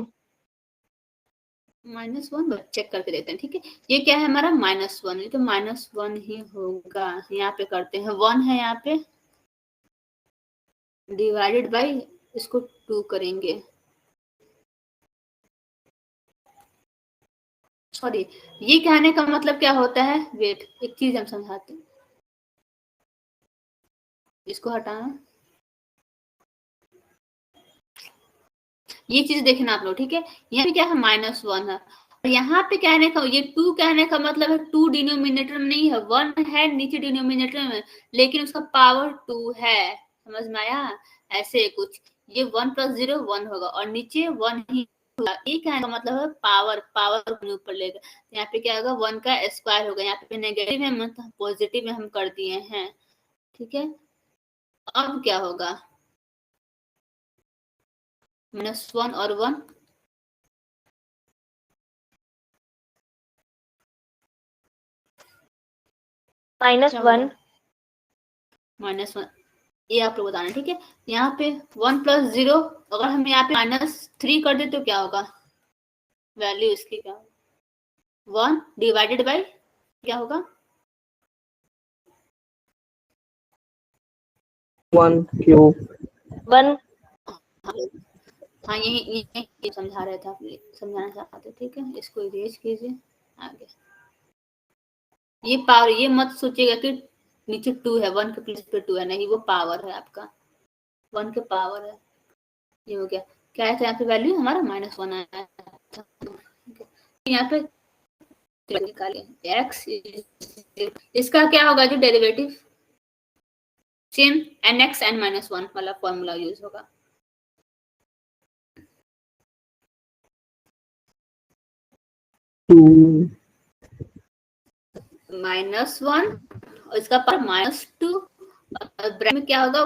Speaker 1: -1 चेक करके देखते हैं। ठीक है, ये क्या है हमारा -1, ये तो -1 ही होगा। यहाँ पे करते हैं 1 है यहाँ पे डिवाइडेड बाई इसको 2 करेंगे। सॉरी, ये कहने का मतलब क्या होता है? वेट, एक चीज हम समझाते हैं, इसको हटाना। ये चीज देखना आप लोग, ठीक है। यहाँ पे क्या है? -1 है, और यहाँ पे कहने का ये 2 कहने का मतलब है 2 डिनोमिनेटर में नहीं है, 1 है नीचे डिनोमिनेटर में, लेकिन उसका पावर 2 है। समझ में आया? ऐसे कुछ ये 1 + 0 1 होगा और नीचे 1 ही होगा। ये कहने का मतलब है पावर को ऊपर लेगा। यहाँ पे क्या होगा? 1 का स्क्वायर होगा। यहाँ पे नेगेटिव है मतलब पॉजिटिव में हम कर दिए हैं। ठीक है, अब क्या होगा? -1 और 1
Speaker 3: -1
Speaker 1: -1, ये आप लोग बताना। ठीक है, यहाँ पे 1 + 0, अगर हम यहाँ पे -3 कर दे तो क्या होगा? वैल्यू इसकी क्या होगा? 1 डिवाइडेड बाई क्या होगा?
Speaker 2: 1 क्यूब।
Speaker 3: 1
Speaker 1: हाँ, यही समझा रहे थे आप, समझाना चाहते। ठीक है, इसको इरेज कीजिए आगे। ये पावर, ये मत सोचिएगा कि नीचे 2 है, 1 के प्लेस पे 2 है, नहीं, वो पावर है आपका, 1 के पावर है। ये हो गया। क्या है? यहाँ पे वैल्यू हमारा -1 आया था। यहाँ पे निकालिए x, इसका क्या होगा जो डेरिवेटिव? सेम nx n - 1 वाला फॉर्मूला यूज होगा।
Speaker 2: -2
Speaker 1: -1 और इसका पावर -2 और ब्रैकेट में क्या होगा?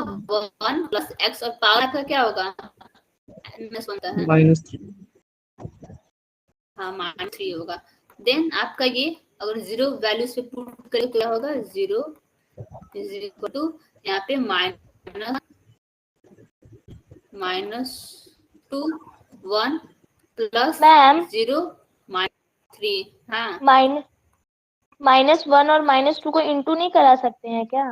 Speaker 1: 1 + x और पावर का क्या होगा? -1 है।
Speaker 2: -3
Speaker 1: हाँ, -3 होगा। देन आपका ये अगर 0 वैल्यू से पुट करें तो क्या होगा? 0 = यहाँ पे -2 1 +
Speaker 3: मैम
Speaker 1: 0 -3। हाँ,
Speaker 3: -1 और -2 को इंटू नहीं करा सकते हैं क्या?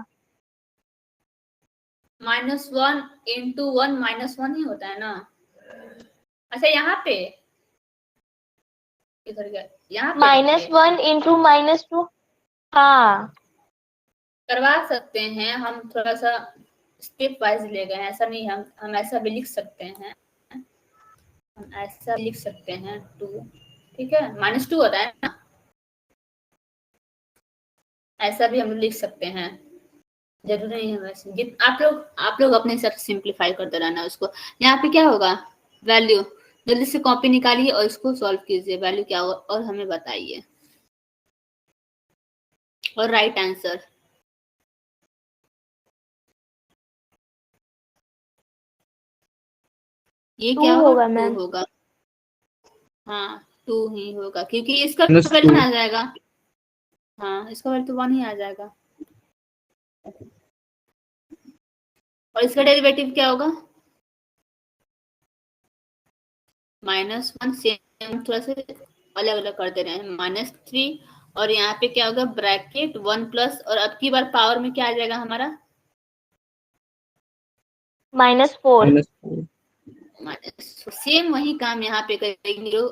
Speaker 1: -1 × 1 -1 ही होता है ना। अच्छा, यहाँ पे इधर गया, यहाँ पे
Speaker 3: -1 इंटू -2। हाँ,
Speaker 1: करवा सकते हैं हम, थोड़ा सा स्टेप वाइज ले गए हैं। ऐसा नहीं, हम ऐसा भी लिख सकते हैं, हम ऐसा लिख सकते हैं 2। ठीक है, -2 होता है ना, ऐसा भी हम लिख सकते हैं। जरूरी नहीं है वैसे, आप लोग अपने हिसाब से सिंप्लीफाई करते रहना उसको। यहाँ पे क्या होगा? वैल्यू जल्दी से कॉपी निकालिए और इसको सॉल्व कीजिए, वैल्यू क्या होगा और हमें बताइए, और राइट आंसर। ये
Speaker 3: 2
Speaker 1: क्या होगा?
Speaker 3: होगा
Speaker 1: 2
Speaker 3: मैम।
Speaker 1: होगा। हाँ, 2 ही होगा क्योंकि इसका
Speaker 2: -2
Speaker 1: वैल्यू आ जाएगा। हाँ, इसका वैल्यू तो 1 ही आ जाएगा। और इसका डेरिवेटिव क्या होगा? -1 से हम थोड़ा सा अलग अलग कर दे रहे हैं, -3 और यहाँ पे क्या होगा? ब्रैकेट 1 प्लस, और अब की बार पावर में क्या आ जाएगा हमारा?
Speaker 3: -4
Speaker 1: सेम वही काम यहाँ पे करेंगे, 0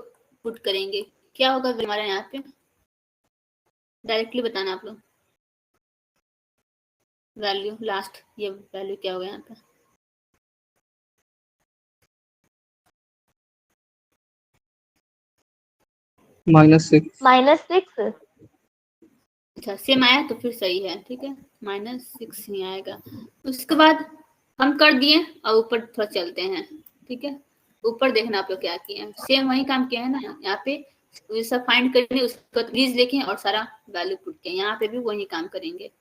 Speaker 1: पुट करेंगे। क्या होगा हमारा यहाँ पे? डायरेक्टली बताना आप लोग। वैल्यू लास्ट, ये वैल्यू क्या होगा यहाँ पे?
Speaker 2: -6
Speaker 1: अच्छा, सेम आया तो फिर सही है। ठीक है, -6 ही आएगा। उसके बाद हम कर दिए और ऊपर थोड़ा चलते हैं। ठीक है, ऊपर देखना आप लोग क्या किए हैं, सेम वही काम किया है ना। यहाँ पे सब फाइंड करेंगे, उसका रीज लिखें और सारा वैल्यू पुट किया, यहाँ पे भी वही काम करेंगे।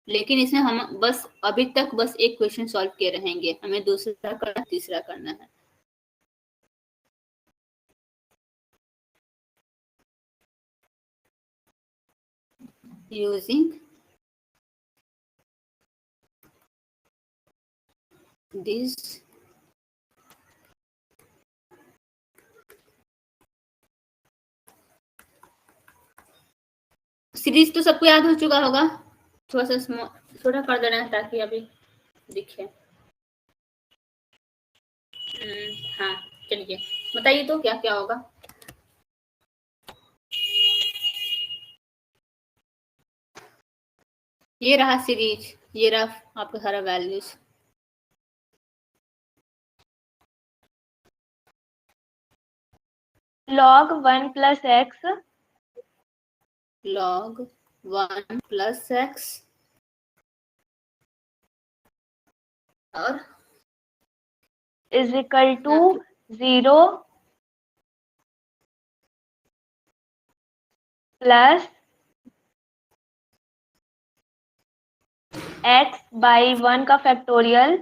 Speaker 1: लेकिन इसमें हम बस अभी तक बस एक क्वेश्चन सॉल्व किए रहेंगे, हमें दूसरा करना, तीसरा करना है। यूजिंग दिस सीरीज तो सबको याद हो चुका होगा, थोड़ा सा छोटा कर देना है ताकि अभी दिखे। हाँ चलिए बताइए तो क्या क्या होगा। ये रहा सीरीज, ये रहा आपका सारा values.
Speaker 3: log 1 plus x
Speaker 1: log 1 plus x और
Speaker 3: is equal to 0 plus x by 1 का factorial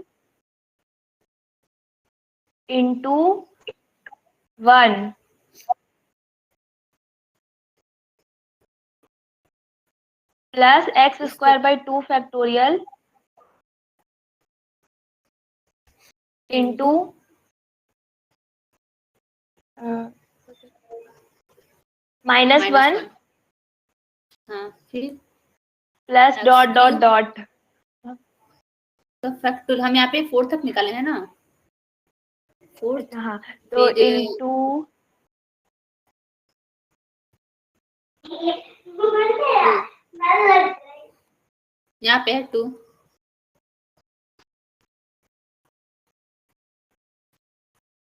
Speaker 3: into 1 plus x square by 2 factorial into -1
Speaker 1: हाँ फिर
Speaker 3: प्लस डॉट डॉट डॉट।
Speaker 1: तो फैक्टोरियल हम यहाँ पे 4 तक निकाले हैं ना, 4।
Speaker 3: हाँ तो
Speaker 1: फिर
Speaker 3: into
Speaker 1: यहाँ पे है 2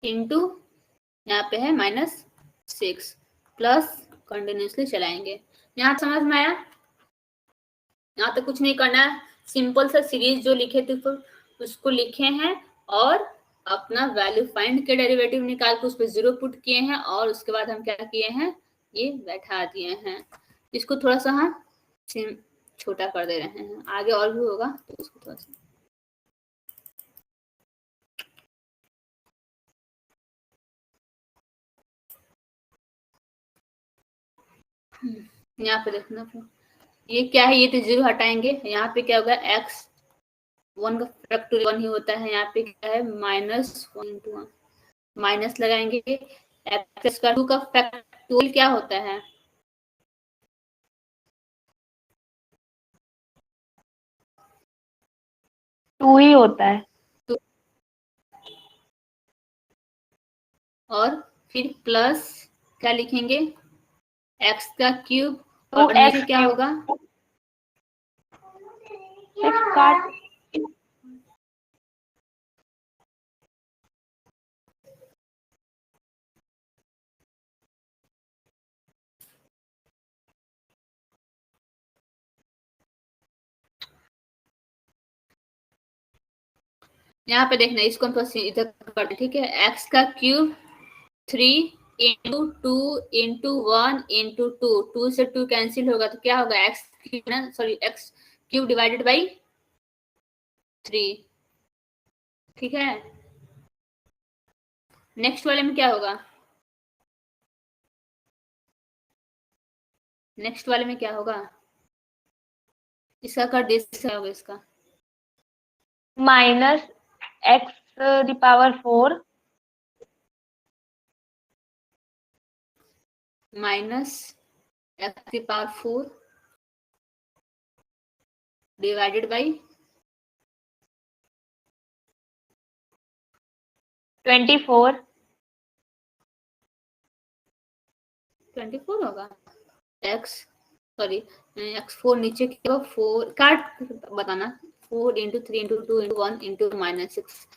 Speaker 1: इंटू यहाँ पे है -6 प्लस कंटिन्यूसली चलाएंगे। यहाँ समझ में आया? यहाँ तो कुछ नहीं करना है, सिंपल सा सीरीज जो लिखे थे उसको लिखे हैं और अपना वैल्यू फाइंड के डेरिवेटिव निकाल के उस पर 0 पुट किए हैं और उसके बाद हम क्या किए हैं, ये बैठा दिए हैं। इसको थोड़ा सा हम छोटा कर दे रहे हैं, आगे और भी होगा तो इसको थोड़ा सा यहाँ पे देखना। ये क्या है, ये तो 0 हटाएंगे, यहाँ पे क्या होगा x 1 का फैक्टोरियल 1 ही होता है, यहाँ पे क्या है -1 माइनस लगाएंगे। x का 2 का फैक्टोरियल क्या होता है,
Speaker 3: टू ही होता है।
Speaker 1: और फिर प्लस क्या लिखेंगे x का क्यूब
Speaker 3: टू
Speaker 1: और नीचे
Speaker 3: एक्स
Speaker 1: क्या होगा
Speaker 3: काट
Speaker 1: यहाँ पे देखना, इसको हम तो इधर करते, ठीक है। x का क्यूब 3 इंटू 2 इंटू 1 इंटू 2, 2 से 2 कैंसिल होगा तो क्या होगा x क्यूब ना, sorry x cube divided by 3, ठीक है। नेक्स्ट वाले में क्या होगा, नेक्स्ट वाले में क्या होगा, इसका कर दे होगा, इसका
Speaker 3: -x⁴
Speaker 1: -x⁴ डिवाइडेड बाई
Speaker 3: 24
Speaker 1: 24 होगा। x4 नीचे क्या होगा, 4 काट बताना, 4 into 3 into 2 into 1 into -6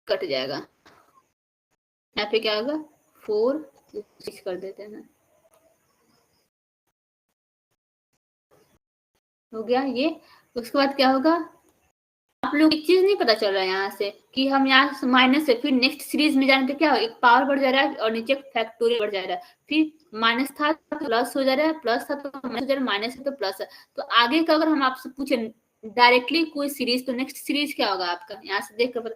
Speaker 1: cut जाएगा। यहाँ पे क्या होगा 4 6 कर देते हैं, हो गया ये। उसके बाद क्या होगा, आप लोग एक चीज नहीं पता चल रहा है यहाँ से कि हम यहाँ से माइनस से फिर नेक्स्ट सीरीज में जाने पे क्या हो, एक पावर बढ़ जा रहा है और नीचे फैक्टोरियल बढ़ जा रहा है, फिर माइनस था तो प्लस हो जा रहा है, प्लस था तो माइनस हो जा रहा है, माइनस है तो प्लस है। तो आगे का अगर हम आपसे पूछे डायरेक्टली कोई सीरीज, तो नेक्स्ट सीरीज क्या होगा आपका, यहाँ से देख कर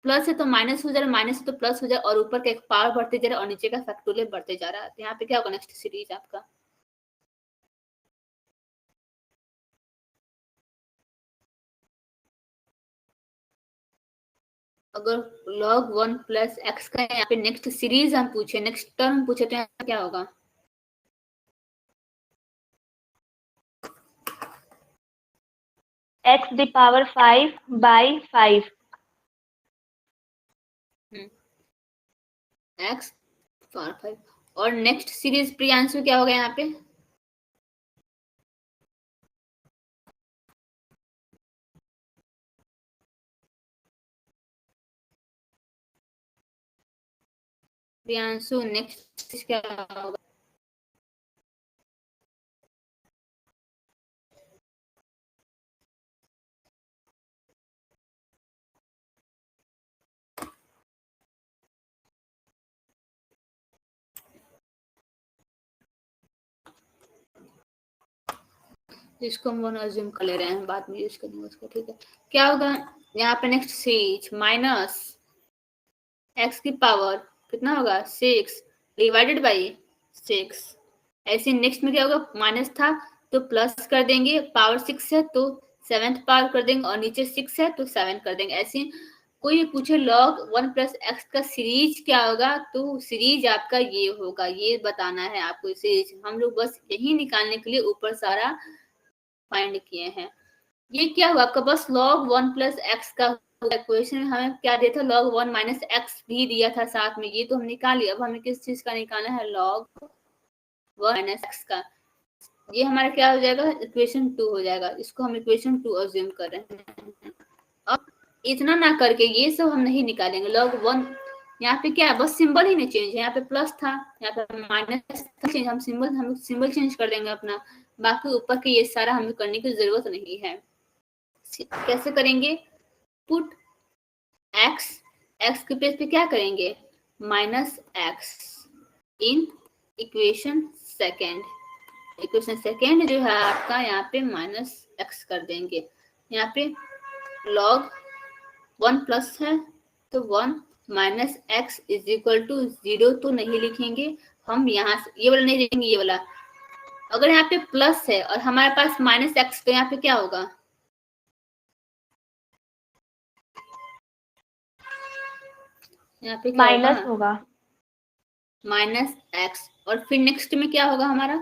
Speaker 1: प्लस है तो माइनस हो जा रहा है, माइनस है तो प्लस हो जा रहा है, और ऊपर का एक पावर बढ़ते जा रहा है और नीचे का फैक्टोरियल बढ़ते जा रहा है। तो यहाँ पे क्या होगा नेक्स्ट सीरीज आपका, अगर log 1 प्लस एक्स का यहाँ पे नेक्स्ट सीरीज हम पूछे, नेक्स्ट टर्म पूछे, तो यहाँ क्या होगा,
Speaker 3: x the power 5 by 5।
Speaker 1: X power 5, और नेक्स्ट सीरीज प्रियांशु क्या होगा यहाँ पे, प्रियांशु नेक्स्ट क्या होगा, जिसको हम वन अज्यूम कर ले रहे हैं, बाद में यूज करेंगे उसको, ठीक है। क्या होगा यहाँ पे नेक्स्ट सीरीज, माइनस एक्स की पावर कितना होगा 6 डिवाइडेड बाई 6। ऐसे नेक्स्ट में क्या होगा, माइनस था तो प्लस कर देंगे, पावर 6 है तो 7th पावर कर देंगे, और नीचे 6 है तो 7 कर देंगे। ऐसे कोई पूछे log 1 प्लस एक्स का सीरीज क्या होगा, तो सीरीज आपका ये होगा, ये बताना है आपको सीरीज। हम लोग बस यही निकालने के लिए ऊपर सारा फाइंड किए हैं। ये क्या हुआ आपका, बस log 1 प्लस एक्स का क्वेश्चन में हमें क्या दिया था, log 1 माइनस एक्स भी दिया था साथ में, ये तो हम निकाल लिया। अब हमें किस चीज का निकालना है, log 1 माइनस एक्स का। ये हमारा क्या हो जाएगा, इक्वेशन 2 हो जाएगा। इसको हम इक्वेशन 2 अज्यूम कर रहे हैं। अब इतना ना करके ये सब हम नहीं निकालेंगे, log 1 यहाँ पे क्या है, बस सिंबल ही नहीं चेंज है, यहाँ पे प्लस था, यहाँ पे माइनस चेंज, हम सिंबल चेंज कर देंगे अपना, बाकी ऊपर के ये सारा हमें करने की जरूरत नहीं है। कैसे करेंगे, पुट एक्स, एक्स के प्लेस पे क्या करेंगे, minus x in equation second. Equation second जो है आपका, यहाँ पे माइनस एक्स कर देंगे। यहाँ पे log 1 प्लस है तो 1 minus X is equal to 0 तो नहीं लिखेंगे हम, यहाँ से ये वाला नहीं लिखेंगे, ये वाला। अगर यहाँ पे प्लस है और हमारे पास माइनस एक्स, तो यहाँ पे क्या होगा, यहाँ पे
Speaker 3: माइनस होगा,
Speaker 1: माइनस एक्स, और फिर नेक्स्ट में क्या होगा हमारा,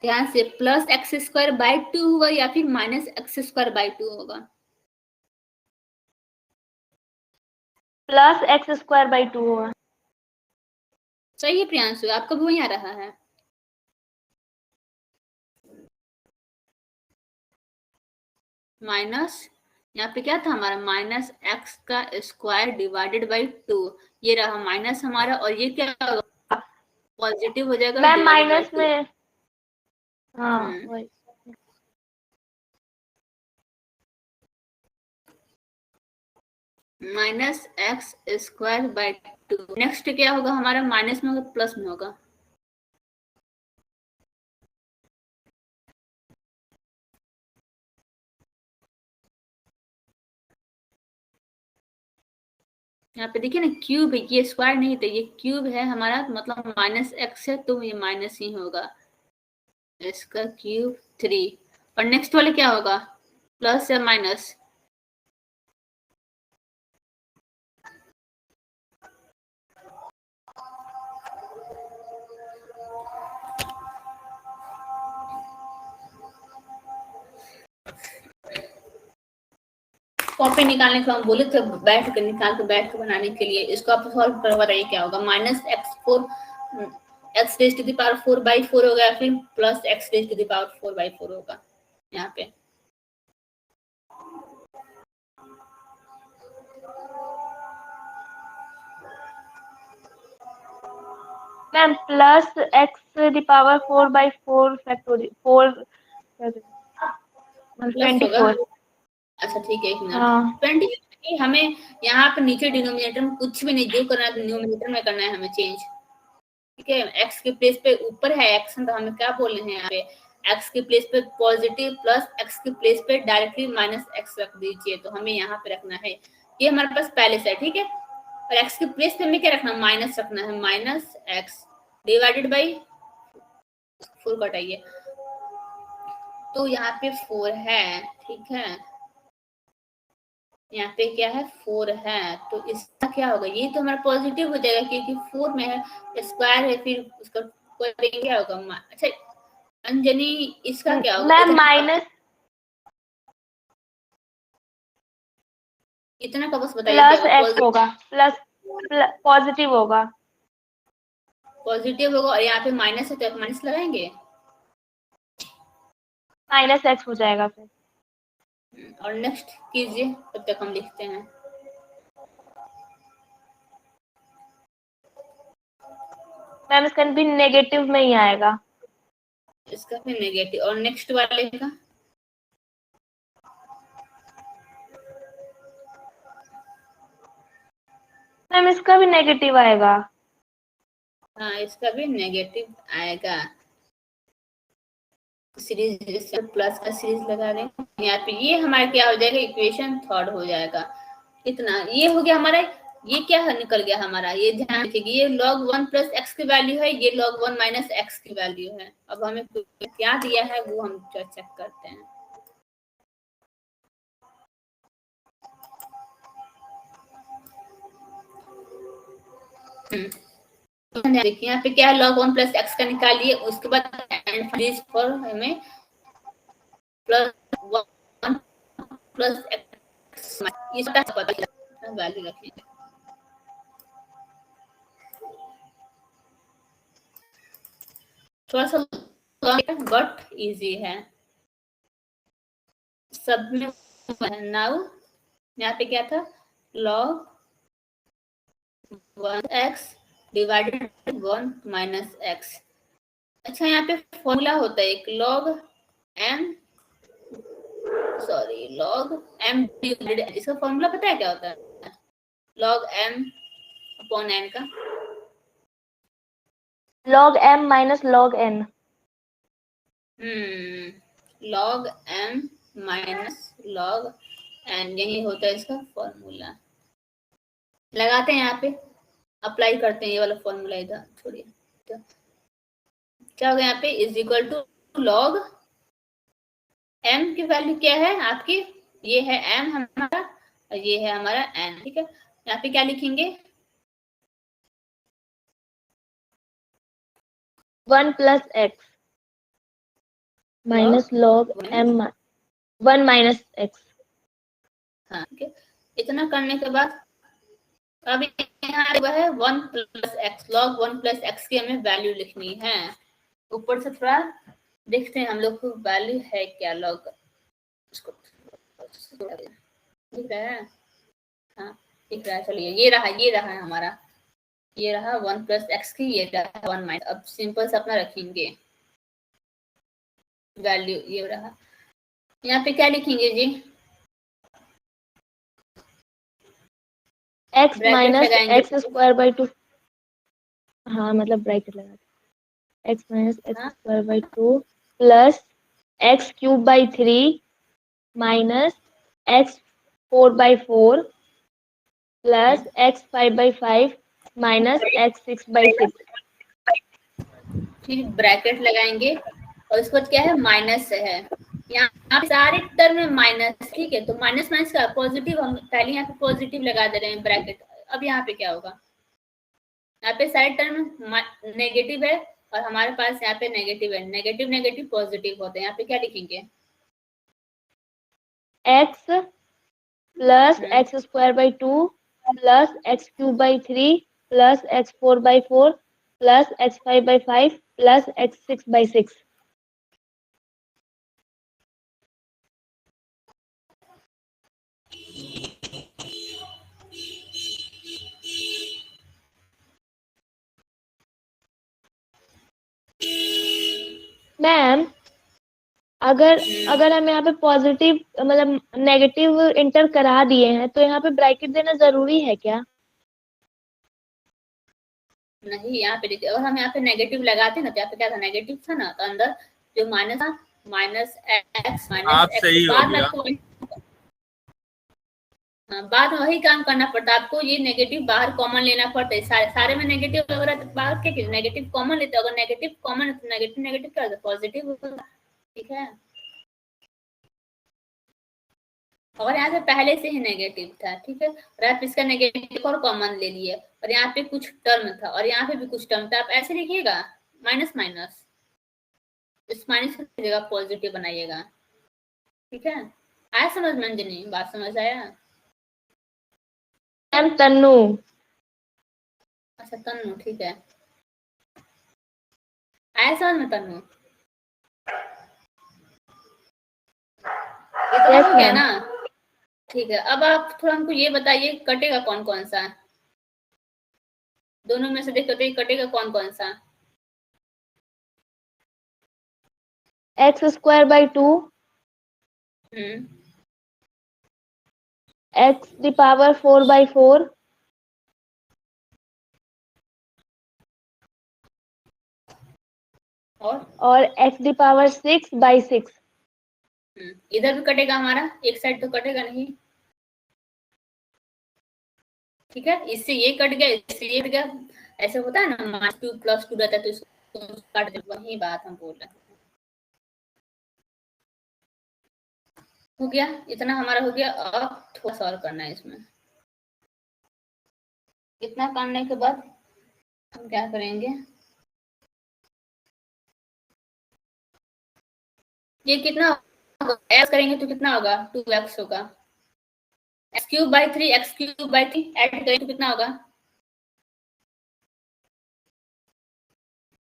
Speaker 1: ध्यान से, प्लस एक्स स्क्वायर बाई 2 होगा या फिर माइनस एक्स स्क्वायर बाई 2 होगा,
Speaker 3: प्लस एक्स स्क्वायर बाई 2 होगा।
Speaker 1: सही है प्रियांशु, आपका भी वही आ रहा है। माइनस यहाँ पे क्या था हमारा, माइनस एक्स का स्क्वायर डिवाइडेड बाई 2, ये रहा माइनस हमारा, और ये क्या होगा, पॉजिटिव हो जाएगा,
Speaker 3: मैम माइनस में, हाँ वही,
Speaker 1: minus x square by 2। Next क्या होगा हमारा, माइनस में होगा प्लस में होगा, यहाँ पे देखिए ना क्यूब है, ये स्क्वायर नहीं था, ये क्यूब है हमारा, मतलब माइनस एक्स है तो ये माइनस ही होगा, इसका क्यूब 3। और नेक्स्ट वाले क्या होगा, प्लस या माइनस, कॉपी निकालने को हम बोले थे, बैठ कर निकाल कर बैठ कर बनाने के लिए। इसको आप सॉल्व कर बताइए क्या होगा, minus X 4 X raise to the power 4 by 4 होगा, फिर plus X raise to the power 4 by 4 होगा। यहाँ पे
Speaker 3: ma'am plus X the power 4 by 4 factorial 4
Speaker 1: plus होगा।
Speaker 3: 24।
Speaker 1: अच्छा ठीक है, एक मिनट।
Speaker 3: हाँ
Speaker 1: 20 हमें यहाँ पे नीचे डिनोमिनेटर में कुछ भी नहीं, जो करना है न्यूमिनेटर में करना है हमें चेंज। ठीक है, एक्स के प्लेस पे ऊपर है एक्स, तो हमें क्या बोल रहे हैं यहाँ पे, एक्स के प्लेस पे पॉजिटिव प्लस एक्स के प्लेस पे डायरेक्टली माइनस एक्स रख दीजिए, तो हमें यहाँ पे रखना है, ये हमारे पास पहले से है। ठीक है, और एक्स के प्लेस पे हमें क्या रखना है, माइनस रखना है, माइनस एक्स डिवाइडेड बाई 4 कटाइए, तो यहाँ पे 4 है। ठीक है, यहाँ पे क्या है, 4 है, तो इसका क्या होगा, ये तो हमारा पॉजिटिव हो जाएगा क्योंकि 4 में है, स्क्वायर है, फिर उसका कोई क्या होगा। अच्छा अंजनी, इसका क्या होगा,
Speaker 3: मैम माइनस
Speaker 1: इतना का बस बताइए क्या
Speaker 3: प्लस
Speaker 1: होगा।
Speaker 3: एक्स होगा, प्लस पॉजिटिव होगा।
Speaker 1: पॉजिटिव होगा और यहाँ पे माइनस है तो माइनस लगाएंगे,
Speaker 3: माइनस एक्स हो जाएगा फिर।
Speaker 1: और नेक्स्ट कीजिए, तब तक हम लिखते हैं।
Speaker 3: मैम इसका भी नेगेटिव में ही आएगा।
Speaker 1: इसका फिर नेगेटिव, और नेक्स्ट वाले का
Speaker 3: मैम इसका भी नेगेटिव आएगा।
Speaker 1: हाँ, इसका भी नेगेटिव आएगा। सीरीज प्लस का सीरीज लगा दें यहाँ पे, ये हमारा क्या हो जाएगा, इक्वेशन थर्ड हो जाएगा। इतना ये हो गया हमारा, ये क्या है, निकल गया हमारा, ये ध्यान रखिए, ये log 1 प्लस एक्स की वैल्यू है, ये log 1 माइनस एक्स की वैल्यू है। अब हमें क्या दिया है वो हम चेक करते हैं। देखिए यहाँ पे क्या है, log 1 प्लस एक्स का निकालिए, उसके बाद एंड फॉर हमें प्लस 1 प्लस एक्स, ये पता वैल्यू रखेंगे। थोड़ा सा बट इजी है सब में। नाउ यहाँ पे क्या था, log 1x divided 1 minus x. अच्छा यहाँ पे फॉर्मूला होता है एक, log m डिवाइडेड, इसका फॉर्मूला पता है क्या होता है, log m अपॉन n का,
Speaker 3: log m minus log n।
Speaker 1: log m minus log n, यही होता है इसका फॉर्मूला। लगाते हैं यहाँ पे, अप्लाई करते हैं ये वाला फॉर्मूला, इधर छोड़िए। तो क्या होगा यहाँ पे, is equal to log m की वैल्यू क्या है आपकी, ये है m हमारा और ये है हमारा n। ठीक है, यहाँ पे क्या लिखेंगे,
Speaker 3: 1 plus x minus log m 1 minus x.
Speaker 1: हाँ ठीक है, इतना करने के बाद अब यहाँ है 1 plus x, log 1 plus x की हमें वैल्यू लिखनी है। ऊपर से थोड़ा देखते हैं हम लोग को वैल्यू है क्या, log उसको दिख रहा है, हाँ दिख रहा है, चलिए ये रहा हमारा, ये रहा 1 प्लस एक्स की, ये रहा 1 माइनस। अब सिंपल से अपना रखेंगे वैल्यू, ये रहा, यहाँ पे क्या लिखेंगे जी,
Speaker 3: एक्स
Speaker 1: ब्रैकेट
Speaker 3: माइनस
Speaker 1: लगाएंगे,
Speaker 3: एक्स स्क्वायर बाई 2। हाँ मतलब ब्रैकेट लगा, x minus x square by 2 plus x cube by 3 minus X 4 by 4 plus x 5 by 5 minus x 6 by 6।
Speaker 1: फिर ब्रैकेट लगाएंगे और उसके बाद क्या है, माइनस है, यहाँ सारे टर्म में माइनस। ठीक है, तो माइनस माइनस का पॉजिटिव, हम पहले यहाँ पे पॉजिटिव लगा दे रहे हैं ब्रैकेट। अब यहाँ पे क्या होगा, यहाँ पे सारे टर्म नेगेटिव है और हमारे पास यहाँ पे नेगेटिव है, नेगेटिव नेगेटिव पॉजिटिव होते हैं। यहाँ पे क्या लिखेंगे,
Speaker 3: x plus x square by 2 plus x cube by 3 plus x 4 by 4 plus x 5 by 5 plus x 6 by 6। Ma'am अगर अगर हम यहाँ पे पॉजिटिव मतलब नेगेटिव इंटर करा दिए हैं तो यहाँ पे ब्रैकेट देना जरूरी है क्या?
Speaker 1: नहीं, यहाँ पे देखिए, अगर हम यहाँ पे नेगेटिव लगाते ना तो यहाँ पे क्या था, नेगेटिव था ना, तो अंदर जो माइनस था, माइनस एक्स
Speaker 4: आप
Speaker 1: माइनस
Speaker 4: सही
Speaker 1: एक्स,
Speaker 4: हो
Speaker 1: बाद में
Speaker 4: गया।
Speaker 1: आपको बाद में वही काम करना पड़ता है आपको, ये नेगेटिव बाहर कॉमन लेना पड़ता है, सारे में नेगेटिव लग रहा है तो बाहर क्या नेगेटिव कॉमन लेते हैं, अगर नेगेटिव कॉमन है तो नेगेटिव नेगेटिव क्या होता है, पॉजिटिव होगा। ठीक है, और यहाँ पे पहले से ही नेगेटिव था, ठीक है, और आप इसका नेगेटिव और कॉमन ले लिए, और यहाँ पे कुछ टर्म था और यहाँ पे भी कुछ टर्म था, आप ऐसे लिखिएगा माइनस माइनस, इस माइनस की जगह पॉजिटिव बनाइएगा। ठीक है, आया समझ में अंजनी, बात समझ आया?
Speaker 3: मैम तन्नू।
Speaker 1: अच्छा तन्नू, ठीक है, आया समझ में तन्नू? इतना
Speaker 3: यस
Speaker 1: हो गया
Speaker 3: मैम।
Speaker 1: ना? ठीक है, अब आप थोड़ा हमको ये बताइए कटेगा कौन कौन सा, दोनों में से देखो तो कटेगा कौन कौन सा?
Speaker 3: X square by 2, x the power 4/4, और एक्स द पावर 6/6।
Speaker 1: इधर भी कटेगा हमारा, एक साइड तो कटेगा नहीं। ठीक है, इससे ये कट गया, इससे ये कट गया, ऐसे होता है ना, -2 +2 रहता है तो इसको काट दे, वही बात हम बोल रहे हैं। हो गया, इतना हमारा हो गया, अब थोड़ा सा और करना है इसमें। इतना करने के बाद हम क्या करेंगे, ये कितना होगा, एक्स करेंगे तो कितना होगा, 2x होगा, x³/3 x³/3 ऐड करें तो कितना होगा,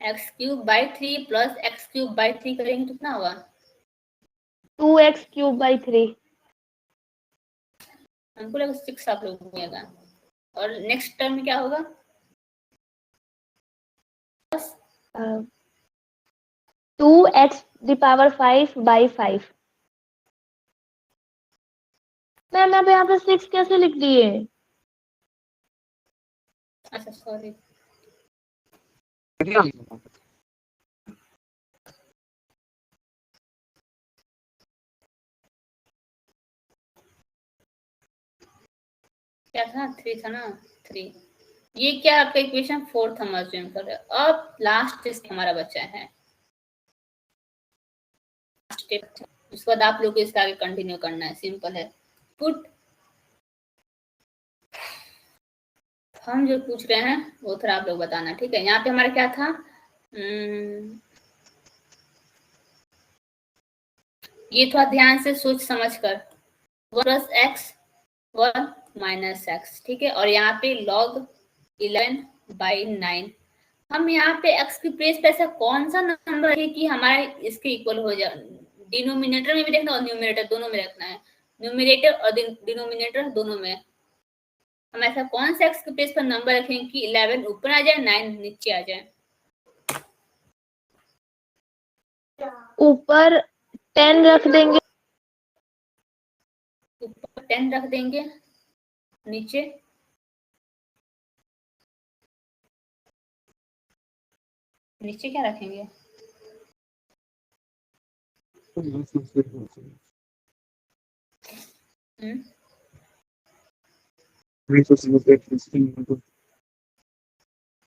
Speaker 1: x³/3 प्लस x³/3 करेंगे तो कितना होगा,
Speaker 3: 2x³/3।
Speaker 1: हमको लगा 6 आप लोग होगा, और नेक्स्ट टर्म में क्या होगा,
Speaker 3: 2x⁵/5। मैम आप यहाँ पे 6 कैसे लिख दिए?
Speaker 1: अच्छा सॉरी, क्या था, 3 था ना, 3, ये क्या आपका इक्वेशन 4 हम अज्यूम कर रहे हैं। अब लास्ट टेस्ट हमारा बचा है, स्टेप, उसके बाद आप लोग को इसका आगे कंटिन्यू करना है, सिंपल है। पुट, हम जो पूछ रहे हैं वो थोड़ा आप लोग बताना, ठीक है। यहाँ पे हमारा क्या था, ये थोड़ा ध्यान से सोच समझ कर, 1 + x 1 - x, ठीक है, और यहाँ पे log 11/9, हम यहाँ पे x की प्लेस पे ऐसा कौन सा नंबर है कि हमारा इसके इक्वल हो जाए, डिनोमिनेटर में भी देखना और न्यूमरेटर दोनों में रखना है, न्यूमरेटर और डिनोमिनेटर दोनों में, हम ऐसा कौन सा x के प्लेस पर नंबर रखें कि 11 ऊपर आ जाए 9 नीचे आ जाए।
Speaker 3: ऊपर 10 रख देंगे,
Speaker 1: ऊपर 10 रख देंगे, नीचे नीचे क्या रखेंगे,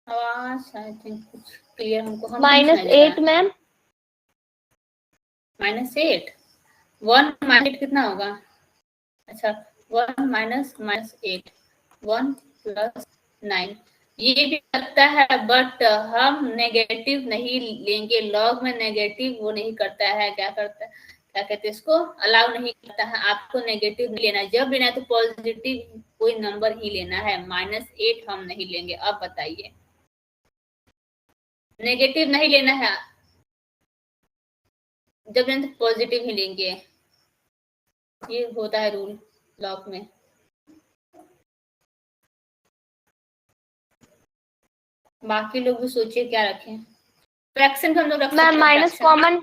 Speaker 1: आवाज आई थिंक कुछ क्लियर हमको
Speaker 3: -8 मैम।
Speaker 1: -8, 1 -8 कितना होगा, अच्छा 1 - -8, 1 + 9, ये भी लगता है बट हम नेगेटिव नहीं लेंगे, लॉग में नेगेटिव वो नहीं करता है, क्या करता है, क्या कहते हैं इसको, अलाउ नहीं करता है, आपको नेगेटिव नहीं लेना है, जब लेना है तो पॉजिटिव कोई नंबर ही लेना है, -8 हम नहीं लेंगे। अब बताइए, नेगेटिव नहीं लेना है, जब लेना तो पॉजिटिव ही लेंगे, ये होता है रूल लॉग में। बाकी लोग भी सोचिए क्या रखें, फ्रैक्शन हम लोग रख सकते
Speaker 3: मैम
Speaker 1: हैं,
Speaker 3: माइनस
Speaker 1: फ्रैक्शन
Speaker 3: कॉमन,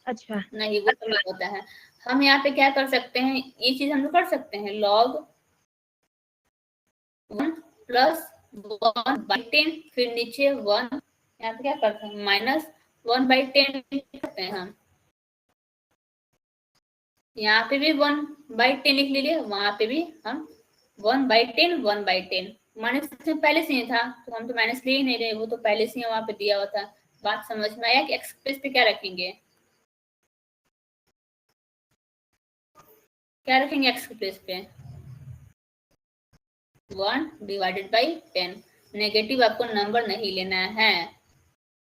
Speaker 3: अच्छा
Speaker 1: नहीं, वो समय होता है। हम यहाँ पे क्या कर सकते हैं, ये चीज हम लोग कर सकते हैं, log 1 प्लस 1/10, फिर नीचे 1, यहाँ पे क्या करते हैं माइनस 1/10 करते हैं हम। यहाँ पे भी 1/10 लिख लीजिए, वहां पे भी हम 1/10 1/10। माइनस पहले से ही था तो हम तो माइनस ले ही नहीं रहे, वो तो पहले से ही वहां पे दिया हुआ था। बात समझ में आया कि एक्स प्लेस पे क्या रखेंगे, क्या रखेंगे एक्स के प्लेस पे, 1/10। नेगेटिव आपको नंबर नहीं लेना है।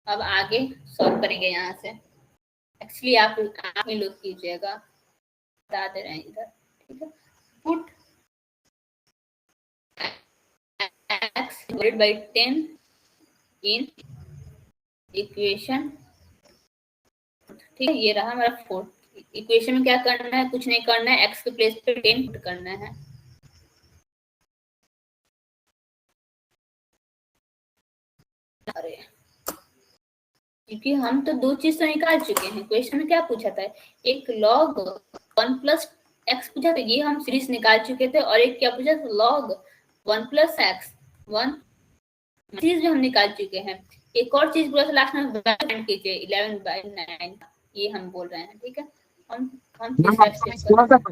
Speaker 1: अब आगे सॉल्व करेंगे यहाँ से। एक्चुअली आप ही लोग कीजिएगा, बता दे रहे हैं इधर, ठीक है। Put x divided by 10 in equation, ठीक है। ये रहा हमारा 4। इक्वेशन में क्या करना है, कुछ नहीं करना है, x के प्लेस पे 10 पुट करना है। अरे क्योंकि हम तो दो चीज तो निकाल चुके हैं। क्वेश्चन में क्या पूछा था, एक log 1 प्लस एक्स पूछा था, ये हम सीरीज निकाल चुके थे। और एक क्या पूछा था, log 1 प्लस एक्स, 1 चीज भी हम निकाल चुके हैं। एक और चीज बोला था लास्ट में, फाइंड कीजिए 11/9, ये हम बोल रहे हैं, ठीक है। हम तीसरा स्टेप कर रहे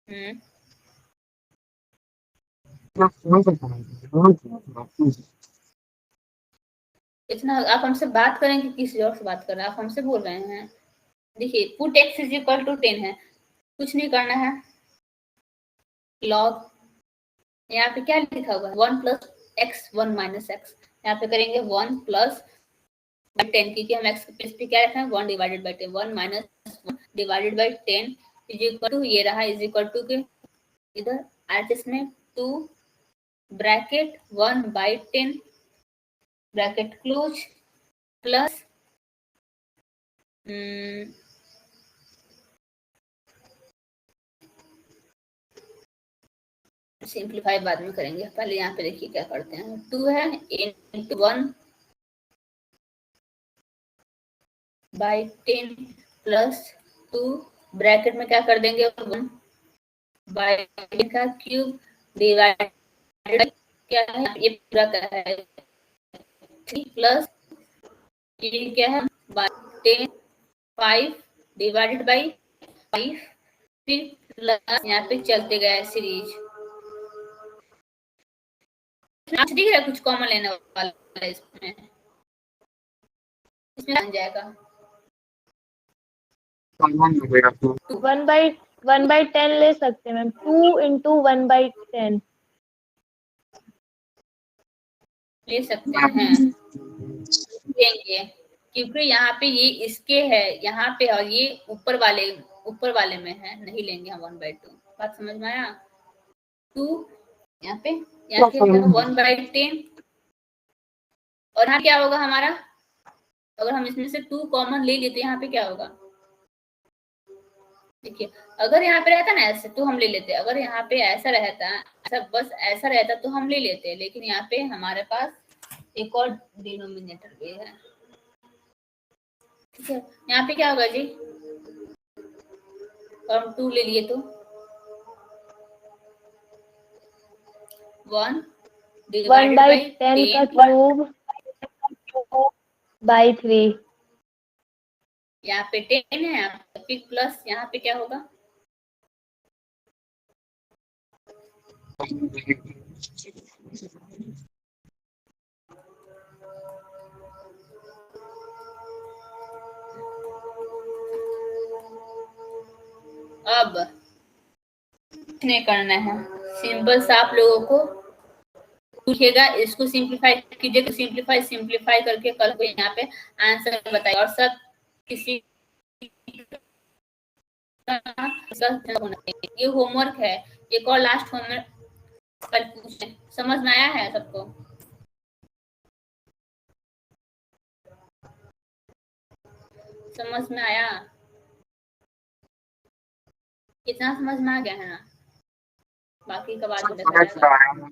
Speaker 1: हैं। इतना आप हमसे बात करेंगे, किसी और से बात कर रहे हैं, आप हमसे बोल रहे हैं। देखिए put x is equal to 10 है, कुछ नहीं करना है, लॉग यहाँ पे क्या लिखा हुआ है 1 प्लस एक्स 1 माइनस एक्स, यहाँ पे करेंगे 1 प्लस 10, क्योंकि हम x के प्लेस पे क्या रखना है 1/10, 1 माइनस 1/10 इज इक्वल टू, ये रहा इज इक्वल टू के इधर आरएचएस में 2 bracket 1/10 bracket close plus simplify बाद में करेंगे, पहले यहाँ पे देखिए क्या करते हैं। 2 है इंटू 1/10 प्लस 2 ब्रैकेट में क्या कर देंगे 1/10 का क्यूब डिवाइडेड क्या है, ये पूरा का है 3 प्लस ये क्या है 10 5 डिवाइडेड बाई 5, फिर प्लस यहाँ पे चलते गए सीरीज। दिख रहा है कुछ कॉमन लेने वाला है इसमें बन जाएगा
Speaker 3: 1/10 ले सकते हैं मैम, 2 इंटू 1/10
Speaker 1: ले सकते हैं, लेंगे क्योंकि यहाँ पे ये इसके है यहाँ पे, और ये ऊपर वाले में है, नहीं लेंगे हम 1/2। बात समझ में आया। 2 यहाँ पे 1/10, और यहाँ क्या होगा हमारा, अगर हम इसमें से 2 कॉमन ले लेते यहाँ पे क्या होगा, देखिए अगर यहाँ पे रहता ना ऐसे तो हम ले लेते, अगर यहाँ पे ऐसा रहता, ऐसा बस ऐसा रहता तो हम ले लेते, लेकिन यहाँ पे हमारे पास एक और डिनोमिनेटर भी है, ठीक है। यहाँ पे क्या होगा जी, और हम 2 ले लिए तो 1/10
Speaker 3: का क्यूब बाई 3,
Speaker 1: यहाँ पे 10 है, फिर प्लस यहाँ पे क्या होगा अब नहीं करना है, सिंपल सा आप लोगों को पूछेगा, इसको सिंप्लीफाई कीजिए, तो सिंप्लीफाई करके कल को यहाँ पे आंसर बताइए। और सब किसी ये होमवर्क है, एक और लास्ट होमवर्क कल पूछे, समझ में आया है सबको, समझ में आया, कितना समझ में आ गया है ना, बाकी का बाद में देखा जाएगा,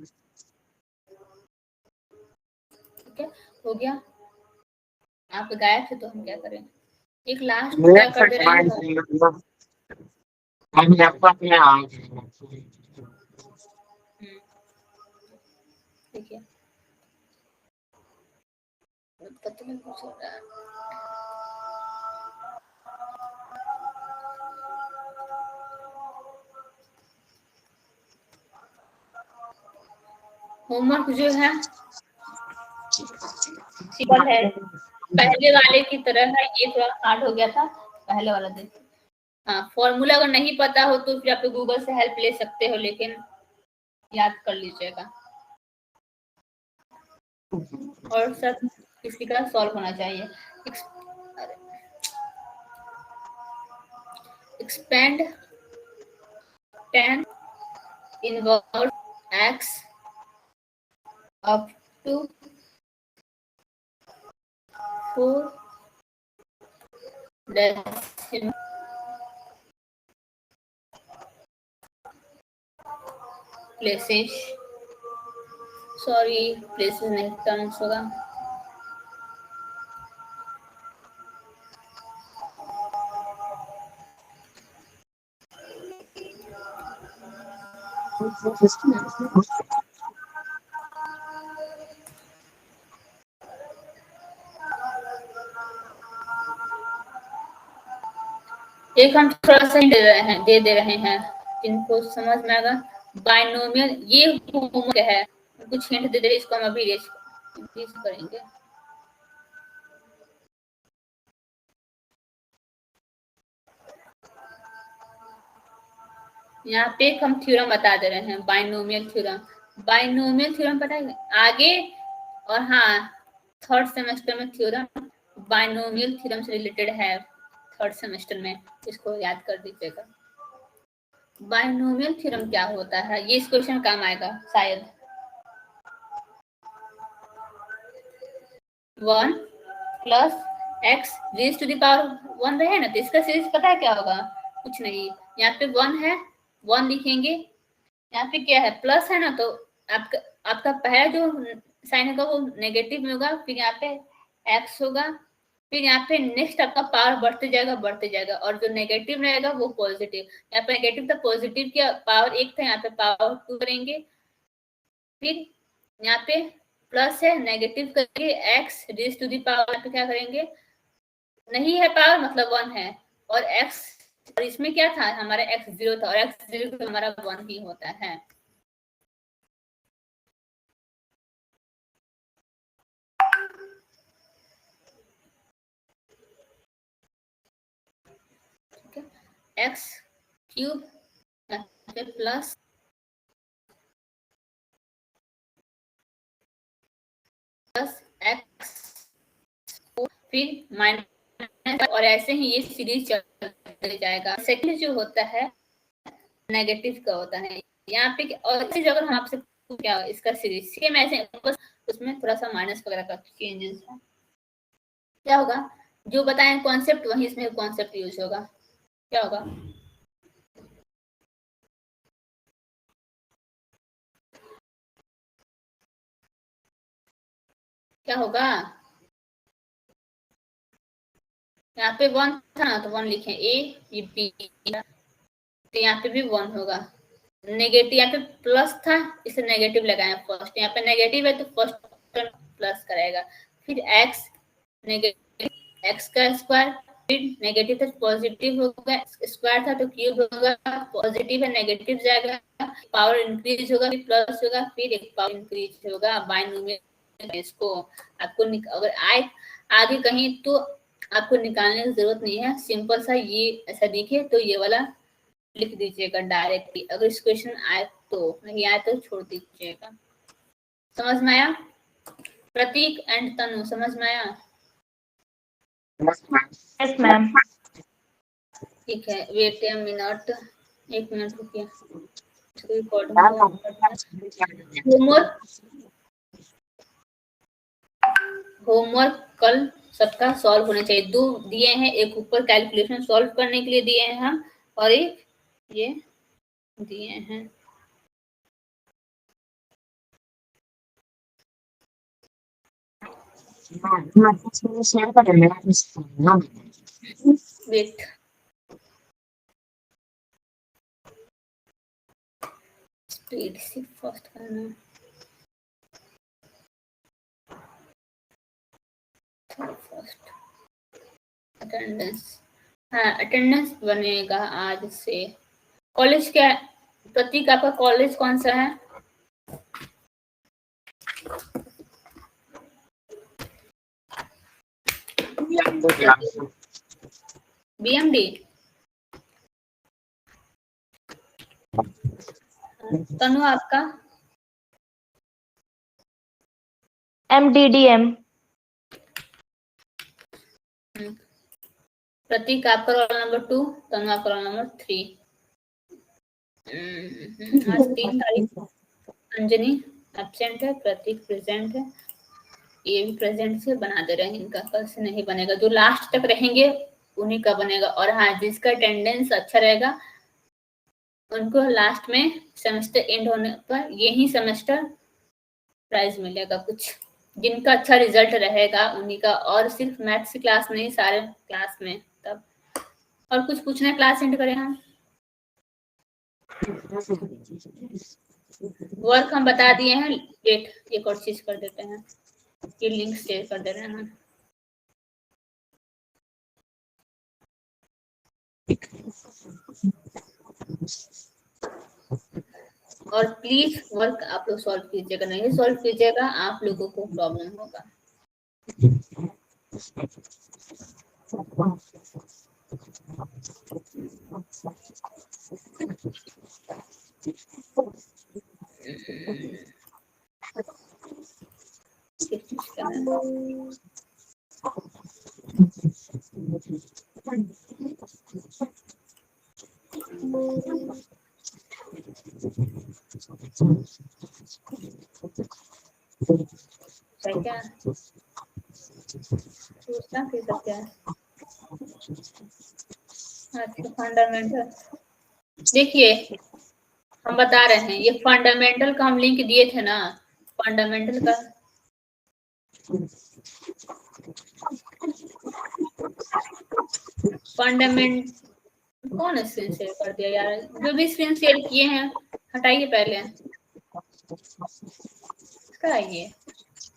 Speaker 1: ठीक है, हो गया। आप गायब थे तो हम क्या करें। एक लास्ट
Speaker 4: मेरे
Speaker 1: क्या कर
Speaker 4: से
Speaker 1: दे रहे
Speaker 4: ज्वाइन
Speaker 1: हैं।
Speaker 4: मतलब हम लैपटॉप में आ गए।
Speaker 1: ठीक है, पता नहीं कुछ हो रहा है। होमवर्क जो है सिंपल है, पहले वाले की तरह है, ये थोड़ा हार्ड हो गया था पहले वाला देखिए। हाँ, फॉर्मूला अगर नहीं पता हो तो फिर आप गूगल से हेल्प ले सकते हो, लेकिन याद कर लीजिएगा। और सब किसी का सॉल्व होना चाहिए। Expand 10 inverse x up to 4 decimal places, sorry places नहीं टर्म्स होगा। एक हम थोड़ा सा दे रहे हैं जिनको समझ में आएगा। बाइनोमियल ये होमवर्क है, कुछ हिंट दे दे, इसको हम अभी रेस करेंगे। यहाँ पे एक हम थ्योरम बता दे रहे हैं, बाइनोमियल थ्योरम। बाइनोमियल थ्योरम पता है आगे, और हाँ थर्ड सेमेस्टर में थ्योरम बाइनोमियल थ्योरम से रिलेटेड है, थर्ड सेमेस्टर में, इसको याद कर दीजिएगा। बाइनोमियल थ्योरम क्या होता है, ये इस क्वेश्चन काम आएगा शायद। 1 plus X raise to the power 1 रहे ना, तो इसका सीरीज पता है क्या होगा, कुछ नहीं। यहाँ पे 1 है, 1 लिखेंगे, यहाँ पे क्या है प्लस है ना, तो आपका पहला जो साइन होगा वो नेगेटिव में होगा, फिर यहाँ पे एक्स होगा, फिर यहाँ पे नेक्स्ट आपका पावर बढ़ते जाएगा, और जो नेगेटिव रहेगा वो पॉजिटिव। यहाँ पे नेगेटिव था, पॉजिटिव की पावर 1 था, यहाँ पे पावर 2 करेंगे। फिर यहाँ पे प्लस है, नेगेटिव करेंगे, X raise to the power पे क्या करेंगे, नहीं है पावर मतलब 1 है, और एक्स, और इसमें क्या था हमारा एक्स 0 था, और एक्स 0 तो हमारा 1 ही होता है। एक्स क्यूब प्लस एक्स फिर माइनस, और ऐसे ही ये सीरीज चल जाएगा। सेकंड जो होता है नेगेटिव का होता है यहाँ पे, और इसी जगह हम आपसे क्या इसका सीरीज सेम ऐसे, बस उसमें थोड़ा सा माइनस वगैरह का चेंजेस है। क्या होगा, जो बताएं कॉन्सेप्ट वही इसमें कॉन्सेप्ट यूज होगा। क्या होगा, क्या होगा, यहाँ पे 1 था ना तो 1 लिखे, ए ये बी, तो यहाँ पे भी 1 होगा। नेगेटिव यहाँ पे प्लस था, इसे नेगेटिव लगाए फर्स्ट, यहाँ पे नेगेटिव है तो फर्स्ट प्लस करेगा। फिर एक्स नेगेटिव, एक्स का स्क्वायर, फिर नेगेटिव था पॉजिटिव होगा, स्क्वायर था तो क्यूब होगा, पॉजिटिव है नेगेटिव जाएगा, पावर इंक्रीज होगा, फिर प्लस होगा, फिर एक पावर इंक्रीज होगा। बाइनोमियल इसको आपको अगर आगे कहीं तो आपको निकालने की जरूरत नहीं है, सिंपल सा ये ऐसा दिखे तो ये वाला लिख दीजिएगा डायरेक्टली, अगर इस क्वेश्चन आए तो, नहीं आए तो छोड़ दीजिएगा। समझ में आया, प्रतीक एंड तनु समझ में आया?
Speaker 3: Yes ma'am.
Speaker 1: ठीक है, वेट ए मिनट, 1 मिनट रुकिए, होमवर्क कल सबका सॉल्व होना चाहिए। 2 दिए हैं, एक ऊपर कैलकुलेशन सॉल्व करने के लिए दिए हैं हम, और एक ये दिए हैं। वेट, स्पीड से फर्स्ट करना है। फर्स्ट अटेंडेंस, हाँ अटेंडेंस बनेगा आज से। कॉलेज क्या है प्रतीक, आपका कॉलेज कौन सा है? बीएमडी। तनु आपका?
Speaker 3: MDDM।
Speaker 1: प्रतीक आपका रोल नंबर 2, तनु आपका रोल नंबर 3। आज 3 तारीख। अंजनी एब्सेंट है, प्रतीक प्रेजेंट है, ये भी प्रेजेंट से बना दे रहे हैं। इनका कल से नहीं बनेगा, जो लास्ट तक रहेंगे उन्हीं का बनेगा। और हाँ, जिसका अटेंडेंस अच्छा रहेगा उनको लास्ट में सेमेस्टर एंड होने पर यही सेमेस्टर प्राइज मिलेगा कुछ। जिनका अच्छा रिजल्ट रहेगा उन्हीं का, और सिर्फ मैथ्स की क्लास नहीं, सारे क्लास में तब। और कुछ पूछना है, क्लास एंड करें हम। वर्क हम बता दिए हैं, डेट एक और चीज कर देते हैं, ये लिंक शेयर कर दे रहे हैं हम। और प्लीज वर्क आप लोग सॉल्व कीजिएगा, नहीं सॉल्व कीजिएगा आप लोगों को प्रॉब्लम होगा। क्या सोचना फिर सब क्या है। अच्छा फंडामेंटल, देखिए हम बता रहे हैं, ये फंडामेंटल का हम लिंक दिए थे ना, फंडामेंटल का फंडामेंट कौन स्क्रीन शेयर कर दिया यार? जो भी स्क्रीन शेयर किए हैं हटाइए पहले, कराइए।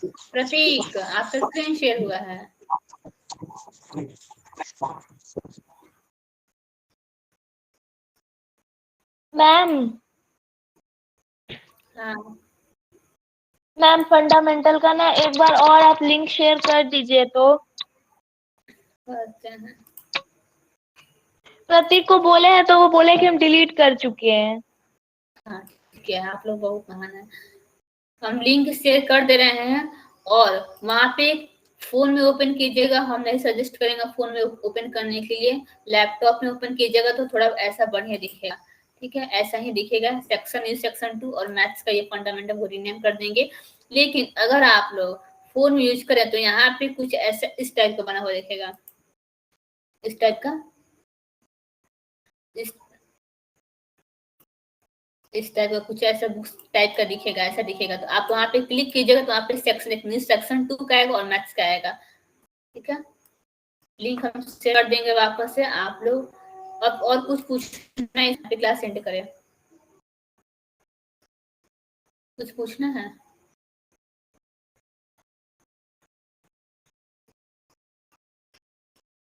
Speaker 1: प्रतीक आपका स्क्रीन शेयर हुआ है।
Speaker 3: मैम
Speaker 1: हाँ
Speaker 3: मैम फंडामेंटल का ना एक बार और आप लिंक शेयर कर दीजिए तो।
Speaker 1: करते हैं।
Speaker 3: प्रतीक को बोले हैं तो वो बोले कि हम डिलीट कर चुके हैं।
Speaker 1: हाँ ठीक है, आप लोग बहुत महान है। हम लिंक शेयर कर दे रहे हैं, और वहां पे फोन में ओपन कीजिएगा, हम नहीं सजेस्ट करेंगे फोन में ओपन करने के लिए। लैपटॉप में ओपन कीजिएगा तो थोड़ा ऐसा बढ़िया दिखेगा, ठीक है, ऐसा ही दिखेगा। सेक्शन इज सेक्शन 2 और मैथ्स का ये फंडामेंटल को रीनेम कर देंगे। लेकिन अगर आप लोग फोन में यूज करें तो यहाँ पे कुछ ऐसा इस टाइप का बना हुआ दिखेगा, इस टाइप का, इस टाइप का कुछ ऐसा टाइप का दिखेगा, ऐसा दिखेगा। तो आप वहां पे क्लिक कीजिएगा तो वहां पे सेक्शन सेक्शन 2 का आएगा और मैथ्स का आएगा, ठीक है। लिंक हम शेयर कर देंगे वापस से, आप लोग अब और कुछ पूछना है इस पे क्लास सेंड करें, कुछ पूछना है?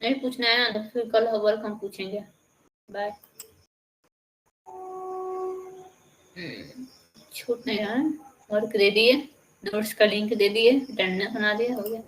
Speaker 1: नहीं पूछना है ना, तो फिर कल वर्क हम पूछेंगे। बाय। छूट नहीं रहा है, वर्क दे दिए, नोट्स का लिंक दे दिए, अटेंडेंस बना दिया, हो गया।